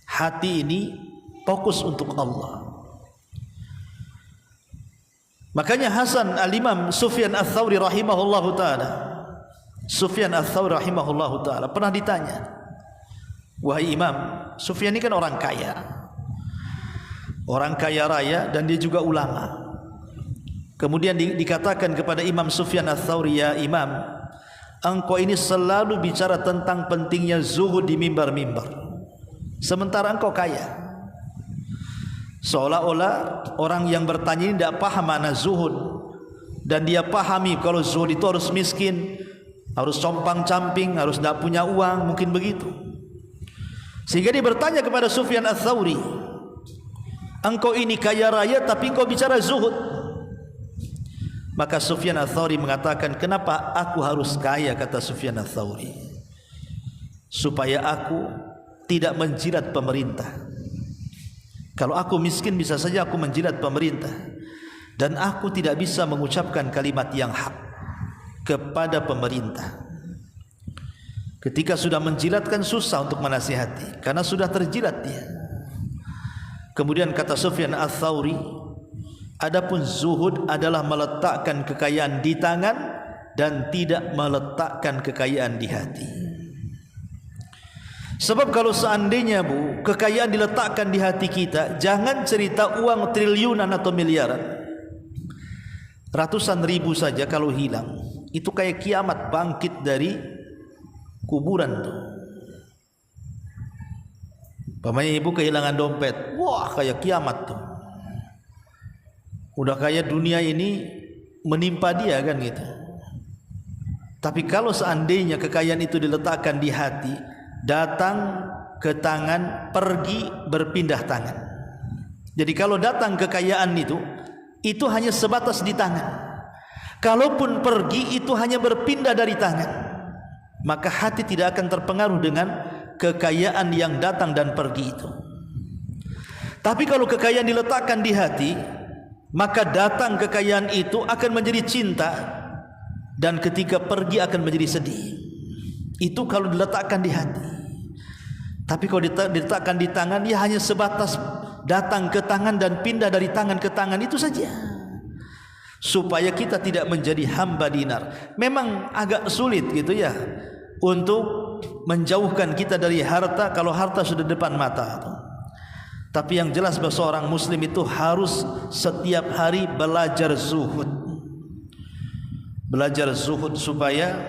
Hati ini fokus untuk Allah. Makanya Hasan al-Imam Sufyan al-Thawri rahimahullahu ta'ala, Sufyan al-Thawri rahimahullahu ta'ala pernah ditanya, wahai Imam, Sufyan ini kan orang kaya, orang kaya raya, dan dia juga ulama. Kemudian dikatakan kepada Imam Sufyan al-Thawri, ya Imam, engkau ini selalu bicara tentang pentingnya zuhud di mimbar-mimbar, sementara engkau kaya. Seolah-olah orang yang bertanya ini tidak paham makna zuhud, dan dia pahami kalau zuhud itu harus miskin, harus compang-camping, harus tidak punya uang, mungkin begitu. Sehingga dia bertanya kepada Sufyan al-Thawri, engkau ini kaya raya tapi engkau bicara zuhud. Maka Sufyan al-Thawri mengatakan, kenapa aku harus kaya, kata Sufyan al-Thawri, supaya aku tidak menjilat pemerintah. Kalau aku miskin bisa saja aku menjilat pemerintah, dan aku tidak bisa mengucapkan kalimat yang hak kepada pemerintah. Ketika sudah menjilatkan susah untuk menasihati, karena sudah terjilat dia. Kemudian kata Sufyan al-Thawri, adapun zuhud adalah meletakkan kekayaan di tangan dan tidak meletakkan kekayaan di hati. Sebab kalau seandainya Bu, kekayaan diletakkan di hati kita, jangan cerita uang triliunan atau miliaran, ratusan ribu saja kalau hilang, itu kayak kiamat bangkit dari kuburan tuh. Pamannya ibu kehilangan dompet, wah kayak kiamat tuh. Udah kayak dunia ini menimpa dia kan gitu. Tapi kalau seandainya kekayaan itu diletakkan di hati, datang ke tangan, pergi berpindah tangan. Jadi kalau datang kekayaan itu hanya sebatas di tangan. Kalaupun pergi itu hanya berpindah dari tangan. Maka hati tidak akan terpengaruh dengan kekayaan yang datang dan pergi itu. Tapi kalau kekayaan diletakkan di hati, maka datang kekayaan itu akan menjadi cinta, dan ketika pergi akan menjadi sedih. Itu kalau diletakkan di hati. Tapi kalau diletakkan di tangan, ya hanya sebatas datang ke tangan dan pindah dari tangan ke tangan, itu saja. Supaya kita tidak menjadi hamba dinar. Memang agak sulit gitu ya untuk menjauhkan kita dari harta kalau harta sudah depan mata. Tapi yang jelas bahwa seorang muslim itu harus setiap hari belajar zuhud. Belajar zuhud supaya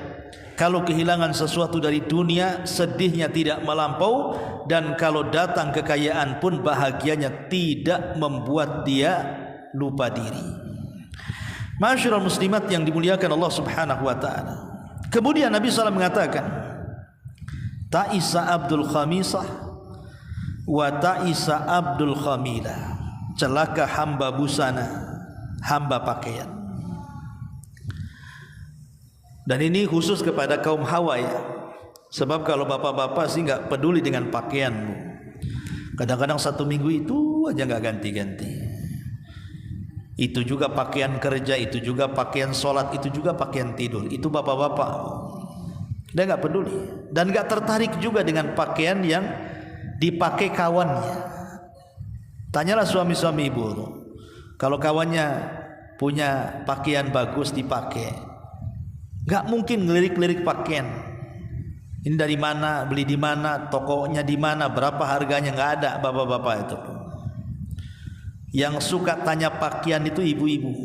kalau kehilangan sesuatu dari dunia, sedihnya tidak melampau, dan kalau datang kekayaan pun bahagianya tidak membuat dia lupa diri. Masyaallah muslimat yang dimuliakan Allah Subhanahu wa taala. Kemudian Nabi SAW mengatakan, Ta'isa Abdul Khamisah wa ta'isa Abdul Khamilah. Celaka hamba busana, hamba pakaian. Dan ini khusus kepada kaum hawa ya. Sebab kalau bapak-bapak sih nggak peduli dengan pakaianmu. Kadang-kadang satu minggu itu aja nggak ganti-ganti. Itu juga pakaian kerja, itu juga pakaian sholat, itu juga pakaian tidur. Itu bapak-bapak. Dia nggak peduli dan nggak tertarik juga dengan pakaian yang dipakai kawannya. Tanyalah suami-suami ibu, kalau kawannya punya pakaian bagus dipakai, nggak mungkin ngelirik-lirik pakaian. Ini dari mana, beli di mana, tokonya di mana, berapa harganya, nggak ada bapak-bapak itu. Yang suka tanya pakaian itu ibu-ibu.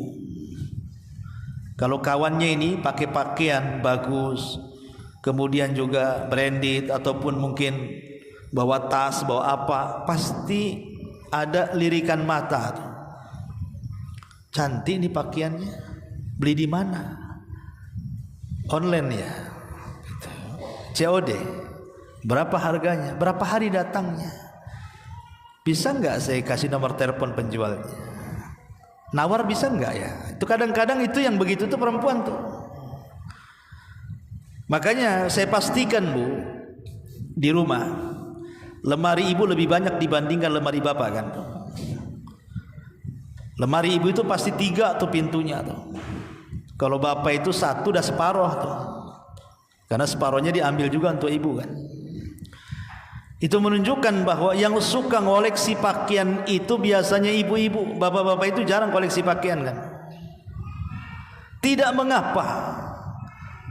Kalau kawannya ini pakai pakaian bagus, kemudian juga branded ataupun mungkin bawa tas, bawa apa, pasti ada lirikan mata. Cantik nih pakaiannya, beli di mana? Online ya, COD. Berapa harganya? Berapa hari datangnya? Bisa nggak saya kasih nomor telepon penjualnya? Nawar bisa nggak ya? Itu kadang-kadang itu yang begitu tuh perempuan tuh. Makanya saya pastikan Bu, di rumah lemari ibu lebih banyak dibandingkan lemari bapak kan? Lemari ibu itu pasti 3 tuh pintunya tuh. Kalau bapak itu 1 udah separuh tuh. Karena separuhnya diambil juga untuk ibu kan. Itu menunjukkan bahwa yang suka ngoleksi pakaian itu biasanya ibu-ibu. Bapak-bapak itu jarang koleksi pakaian kan. Tidak mengapa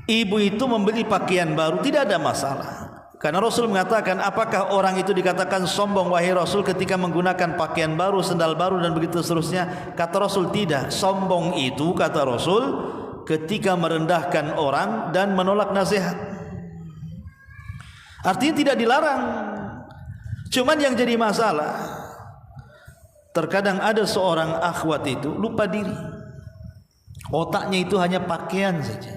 ibu itu membeli pakaian baru, tidak ada masalah. Karena Rasul mengatakan, apakah orang itu dikatakan sombong wahai Rasul ketika menggunakan pakaian baru, sendal baru dan begitu seterusnya? Kata Rasul, tidak. Sombong itu, kata Rasul, ketika merendahkan orang dan menolak nasihat. Artinya tidak dilarang. Cuman yang jadi masalah, terkadang ada seorang akhwat itu lupa diri. Otaknya itu hanya pakaian saja.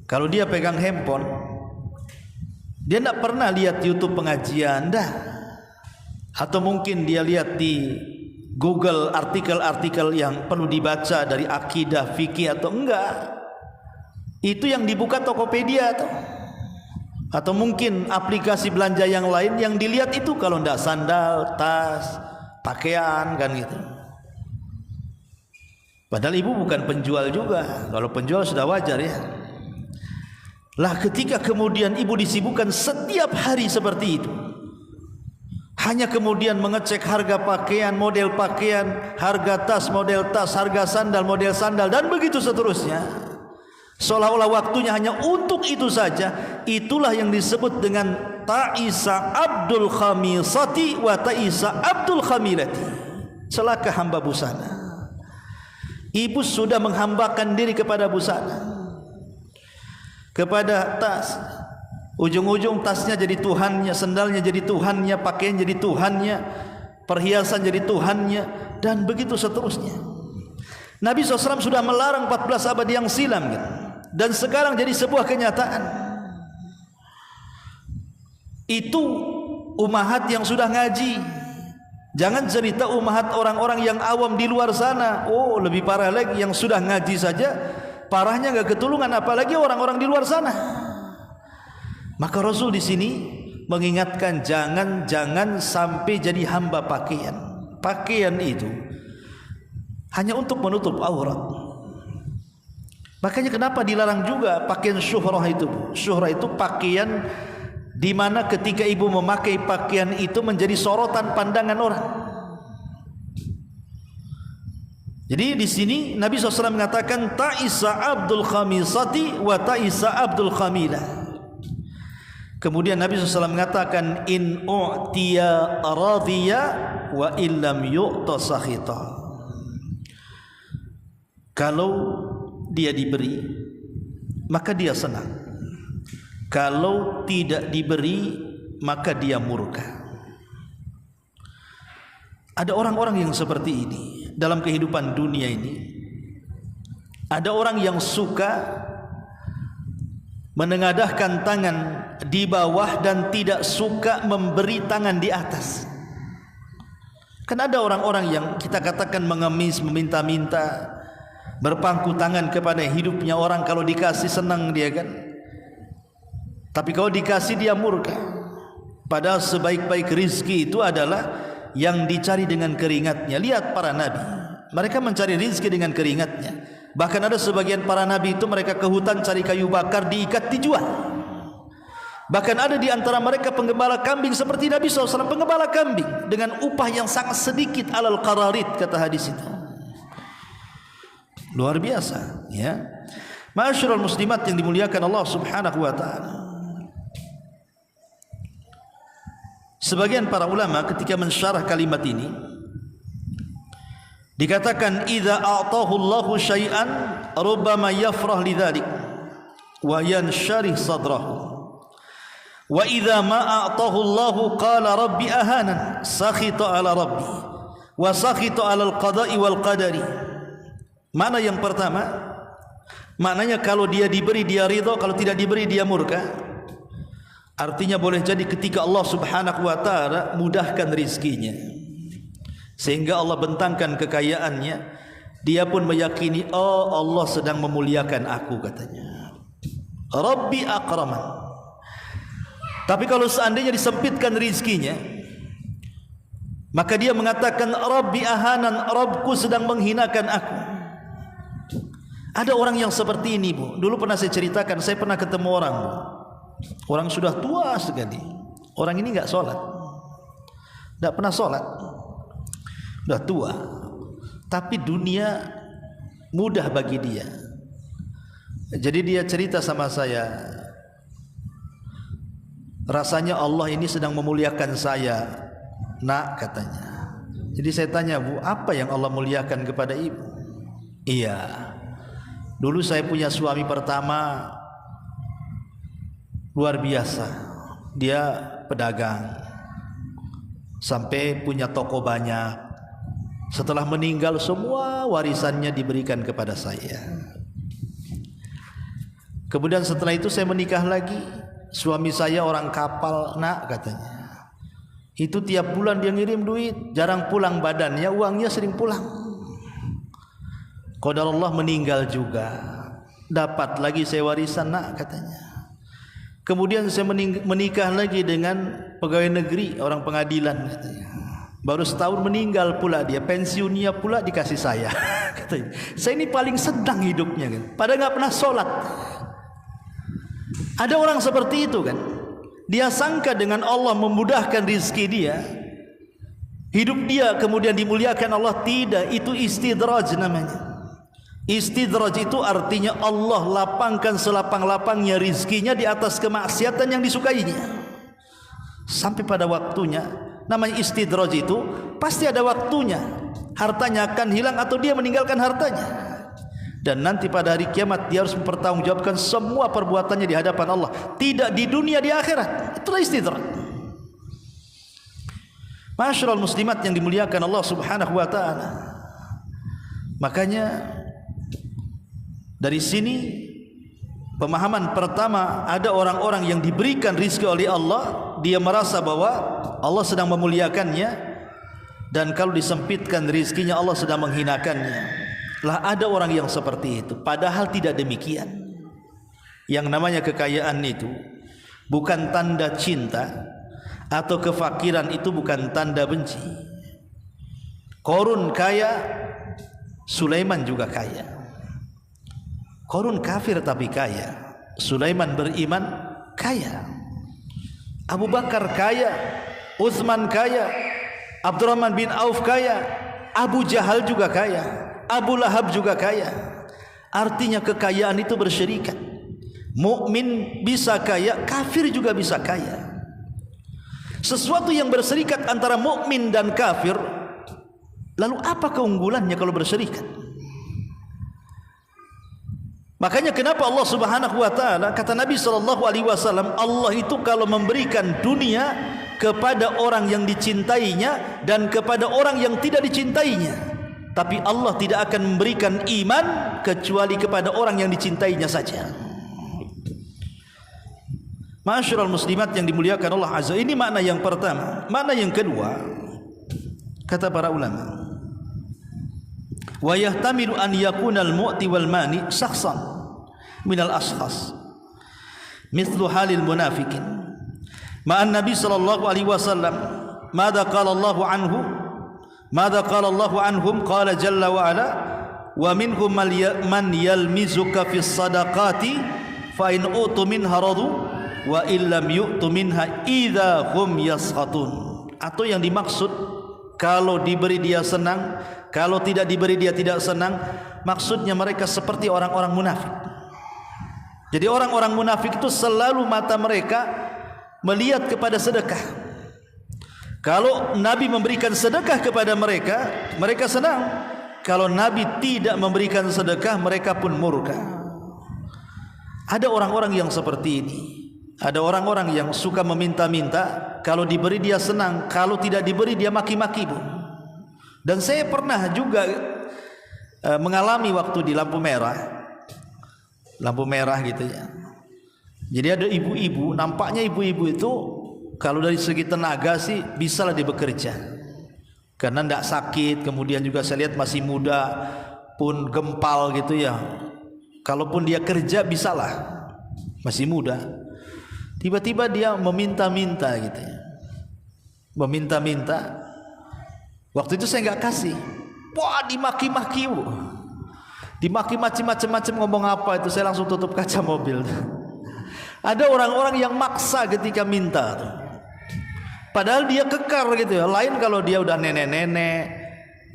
Kalau dia pegang handphone, dia tidak pernah lihat YouTube pengajian, dah. Atau mungkin dia lihat di Google artikel-artikel yang perlu dibaca dari akidah, fikih atau enggak. Itu yang dibuka Tokopedia atau mungkin aplikasi belanja yang lain, yang dilihat itu kalau enggak sandal, tas, pakaian kan gitu. Padahal ibu bukan penjual juga. Kalau penjual sudah wajar ya. Lah ketika kemudian ibu disibukkan setiap hari seperti itu, hanya kemudian mengecek harga pakaian, model pakaian, harga tas, model tas, harga sandal, model sandal, dan begitu seterusnya. seolah-olah waktunya hanya untuk itu saja. Itulah yang disebut dengan ta'isa abdul khamisati wa ta'isa abdul khamilati. Celaka hamba busana. Ibu sudah menghambakan diri kepada busana, kepada tas. Ujung-ujung tasnya jadi tuhannya, sendalnya jadi tuhannya, pakaian jadi tuhannya, perhiasan jadi tuhannya, dan begitu seterusnya. Nabi SAW sudah melarang 14 abad yang silam gitu. Dan sekarang jadi sebuah kenyataan. Itu ummahat yang sudah ngaji. Jangan cerita ummahat orang-orang yang awam di luar sana. Oh, lebih parah lagi, yang sudah ngaji saja parahnya enggak ketulungan, apalagi orang-orang di luar sana. Maka Rasul di sini mengingatkan jangan sampai jadi hamba pakaian. Pakaian itu hanya untuk menutup aurat. Makanya kenapa dilarang juga pakaian syuhrah itu? Syuhrah itu pakaian di mana ketika ibu memakai pakaian itu menjadi sorotan pandangan orang. Jadi di sini Nabi SAW mengatakan ta'isa abdul khamisati wa ta'isa abdul khamilah. Kemudian Nabi SAW mengatakan in u'tiya radhiya wa illam yu'ta sakhita. Kalau dia diberi maka dia senang. Kalau tidak diberi maka dia murka. Ada orang-orang yang seperti ini dalam kehidupan dunia ini. Ada orang yang suka menengadahkan tangan di bawah dan tidak suka memberi tangan di atas. Kan ada orang-orang yang kita katakan mengemis, meminta-minta, berpangku tangan kepada hidupnya orang. Kalau dikasih senang dia kan, tapi kalau dikasih dia murka. Padahal sebaik-baik rizki itu adalah yang dicari dengan keringatnya. Lihat para nabi, mereka mencari rizki dengan keringatnya. Bahkan ada sebagian para nabi itu mereka ke hutan cari kayu bakar, diikat, dijual. Bahkan ada di antara mereka penggembala kambing seperti Nabi SAW, penggembala kambing dengan upah yang sangat sedikit, alal qararit kata hadis itu. Luar biasa, ya. Ma'asyiral muslimat yang dimuliakan Allah Subhanahu wa taala. Sebagian para ulama ketika mensyarah kalimat ini dikatakan idza a'tahu Allahu syai'an rubbama yafrah lidzalik wa yansyarih sadrahu. Wa idza ma a'tahu Allahu qala rabbi ahanan sakhita ala rabbi wa sakhita ala al-qada'i wal qadari. Mana yang pertama? Maknanya kalau dia diberi dia ridha, kalau tidak diberi dia murka. Artinya boleh jadi ketika Allah Subhanahu wa taala mudahkan rizkinya sehingga Allah bentangkan kekayaannya, dia pun meyakini oh Allah sedang memuliakan aku katanya. Rabbi akraman. Tapi kalau seandainya disempitkan rizkinya, maka dia mengatakan Rabbi ahanan, Rabbku sedang menghinakan aku. Ada orang yang seperti ini, Bu. Dulu pernah saya ceritakan, saya pernah ketemu orang, Bu. Orang sudah tua sekali. Orang ini enggak sholat, enggak pernah sholat, sudah tua, tapi dunia mudah bagi dia. Jadi dia cerita sama saya, rasanya Allah ini sedang memuliakan saya, nak katanya. Jadi saya tanya, Bu, apa yang Allah muliakan kepada ibu? Iya, dulu saya punya suami pertama luar biasa. Dia pedagang sampai punya toko banyak. Setelah meninggal semua warisannya diberikan kepada saya. Kemudian setelah itu saya menikah lagi. Suami saya orang kapal, nak katanya. Itu tiap bulan dia ngirim duit, jarang pulang badannya, uangnya sering pulang. Qadarullah meninggal juga. Dapat lagi saya warisan, nak katanya. Kemudian saya menikah lagi dengan pegawai negeri, orang pengadilan katanya. Baru setahun meninggal pula dia, pensiunnya pula dikasih saya. Katanya, saya ini paling sedang hidupnya kan. Padahal nggak pernah sholat. Ada orang seperti itu kan. Dia sangka dengan Allah memudahkan rizki dia, hidup dia kemudian dimuliakan Allah. Tidak, itu istidraj namanya. Istidraj itu artinya Allah lapangkan selapang-lapangnya rizkinya di atas kemaksiatan yang disukainya. Sampai pada waktunya, namanya istidraj itu pasti ada waktunya. Hartanya akan hilang atau dia meninggalkan hartanya. Dan nanti pada hari kiamat dia harus mempertanggungjawabkan semua perbuatannya di hadapan Allah. Tidak di dunia, di akhirat. Itulah istidraj. Masyarul muslimat yang dimuliakan Allah subhanahu wa ta'ala. Makanya dari sini pemahaman pertama, ada orang-orang yang diberikan rizki oleh Allah, dia merasa bahwa Allah sedang memuliakannya, dan kalau disempitkan rizkinya Allah sedang menghinakannya. Lah ada orang yang seperti itu, padahal tidak demikian. Yang namanya kekayaan itu bukan tanda cinta, atau kefakiran itu bukan tanda benci. Qarun kaya, Sulaiman juga kaya. Qarun kafir tapi kaya, Sulaiman beriman kaya. Abu Bakar kaya, Utsman kaya, Abdurrahman bin Auf kaya, Abu Jahal juga kaya, Abu Lahab juga kaya. Artinya kekayaan itu bersyarikat. Mukmin bisa kaya, kafir juga bisa kaya. Sesuatu yang berserikat antara mukmin dan kafir, lalu apa keunggulannya kalau berserikat? Makanya kenapa Allah subhanahu wa ta'ala, kata Nabi SAW, Allah itu kalau memberikan dunia kepada orang yang dicintainya dan kepada orang yang tidak dicintainya, tapi Allah tidak akan memberikan iman kecuali kepada orang yang dicintainya saja. Masyarul muslimat yang dimuliakan Allah azza, ini makna yang pertama. Makna yang kedua, kata para ulama, wa yahtamilu an yakuna al-mu'ti wal mani shakhsan min al-ashkhas mithlu halil munafiqin ma'an nabi sallallahu alaihi wasallam. Madza qala Allahu anhu, madza qala Allahu anhum, qala jalla wa ala, wa minhum man yalmizuka fis sadaqati fa in utu minha radu wa illam yu'tu minha idza hum yaskhatun. Atau yang dimaksud, kalau diberi dia senang, kalau tidak diberi dia tidak senang. Maksudnya mereka seperti orang-orang munafik. Jadi orang-orang munafik itu selalu mata mereka melihat kepada sedekah. Kalau Nabi memberikan sedekah kepada mereka, mereka senang. Kalau Nabi tidak memberikan sedekah, mereka pun murka. Ada orang-orang yang seperti ini. Ada orang-orang yang suka meminta-minta, kalau diberi dia senang, kalau tidak diberi dia maki-maki, Bu. Dan saya pernah juga mengalami waktu di lampu merah gitu ya. Jadi ada ibu-ibu, nampaknya ibu-ibu itu kalau dari segi tenaga sih bisalah dia bekerja, karena tidak sakit. Kemudian juga saya lihat masih muda, pun gempal gitu ya. Kalaupun dia kerja bisalah, masih muda. Tiba-tiba dia meminta-minta gitu ya. Meminta-minta. Waktu itu saya nggak kasih. Wah, dimaki-maki, Bu. Dimaki macam-macam, ngomong apa itu, saya langsung tutup kaca mobil. Ada orang-orang yang maksa ketika minta. Padahal dia kekar gitu ya. Lain kalau dia udah nenek-nenek,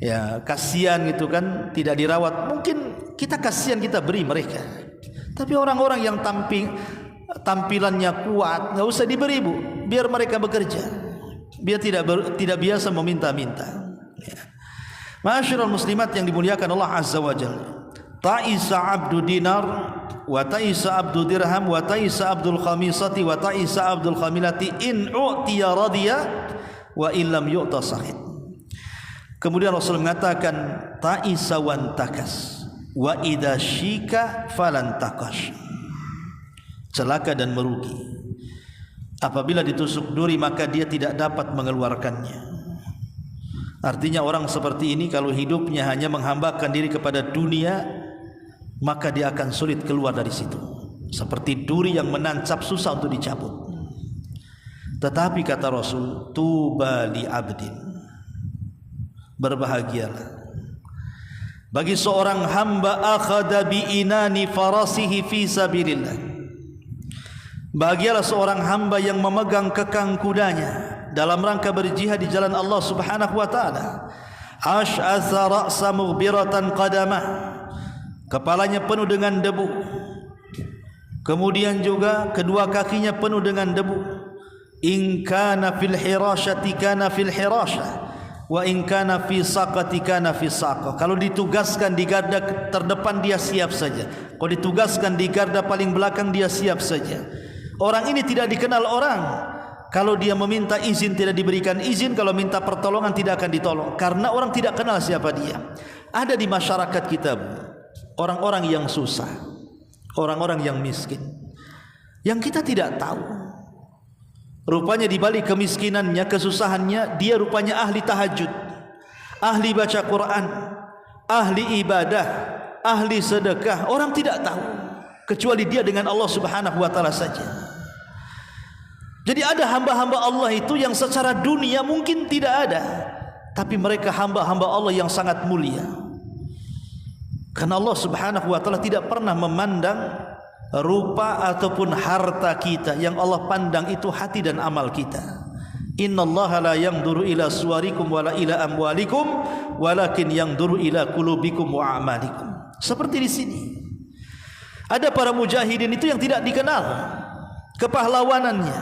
ya kasihan gitu kan, tidak dirawat. Mungkin kita kasihan, kita beri mereka. Tapi orang-orang yang tampilannya kuat, nggak usah diberi, Bu. Biar mereka bekerja. Biar tidak biasa meminta-minta. Ya. Masyarul muslimat yang dimuliakan Allah azza wa jalla. Ta'isa abdu dinar, wa ta'isa abdu dirham, wa ta'isa abdul khamisati, wa ta'isa abdul khamilati, in u'tiya radiya, wa illam yu'ta sahid. Kemudian Rasul mengatakan, ta'isa wan takas, wa idha syika falan takash. Celaka dan merugi. Apabila ditusuk duri maka dia tidak dapat mengeluarkannya. Artinya orang seperti ini kalau hidupnya hanya menghambakan diri kepada dunia, maka dia akan sulit keluar dari situ. Seperti duri yang menancap, susah untuk dicabut. Tetapi kata Rasul, tuba li abdin, berbahagialah bagi seorang hamba akhadha bi inani farasihi fi sabilillah. Bahagialah seorang hamba yang memegang kekang kudanya dalam rangka berjihad di jalan Allah subhanahu wa ta'ala. Ash'atha ra'sa mughbiratan qadamah, kepalanya penuh dengan debu, kemudian juga kedua kakinya penuh dengan debu. In kana fil hirasyati kana fil hirasyah, wa in kana fi saqati kana fi saqah. Kalau ditugaskan di garda terdepan dia siap saja, kalau ditugaskan di garda paling belakang dia siap saja. Orang ini tidak dikenal orang. Kalau dia meminta izin tidak diberikan izin, kalau minta pertolongan tidak akan ditolong, karena orang tidak kenal siapa dia. Ada di masyarakat kita orang-orang yang susah, orang-orang yang miskin, yang kita tidak tahu. Rupanya di balik kemiskinannya, kesusahannya, dia rupanya ahli tahajud, ahli baca Quran, ahli ibadah, ahli sedekah. Orang tidak tahu kecuali dia dengan Allah Subhanahu wa taala saja. Jadi ada hamba-hamba Allah itu yang secara dunia mungkin tidak ada, tapi mereka hamba-hamba Allah yang sangat mulia. Karena Allah Subhanahu wa taala tidak pernah memandang rupa ataupun harta kita. Yang Allah pandang itu hati dan amal kita. Innallaha la yanzuru ila suwarikum wala ila amwalikum walakin yanzuru ila qulubikum wa a'malikum. Seperti di sini ada para mujahidin itu yang tidak dikenal kepahlawanannya,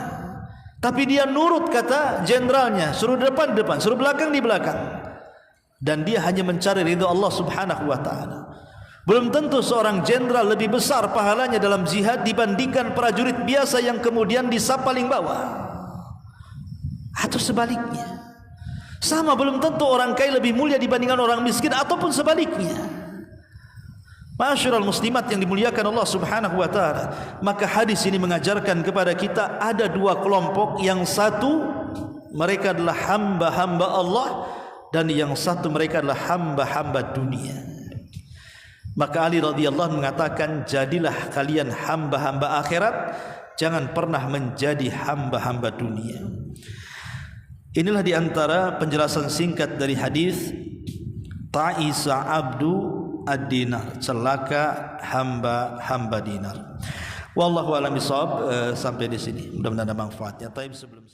tapi dia nurut kata jenderalnya, suruh depan depan, suruh belakang di belakang, dan dia hanya mencari ridha Allah Subhanahu wa taala. Belum tentu seorang jenderal lebih besar pahalanya dalam jihad dibandingkan prajurit biasa yang kemudian di saf paling bawah, atau sebaliknya. Sama, belum tentu orang kaya lebih mulia dibandingkan orang miskin, ataupun sebaliknya. Ma'asyiral muslimat yang dimuliakan Allah Subhanahu wa taala, maka hadis ini mengajarkan kepada kita ada dua kelompok. Yang satu mereka adalah hamba-hamba Allah, dan yang satu mereka adalah hamba-hamba dunia. Maka Ali radhiyallahu anhu mengatakan, jadilah kalian hamba-hamba akhirat, jangan pernah menjadi hamba-hamba dunia. Inilah diantara penjelasan singkat dari hadis ta'isa abdu ad-dinar, celaka hamba-hamba dinar. Wallahu a'lam bishawab. Sampai di sini, mudah-mudahan ada manfaatnya. Taib sebelum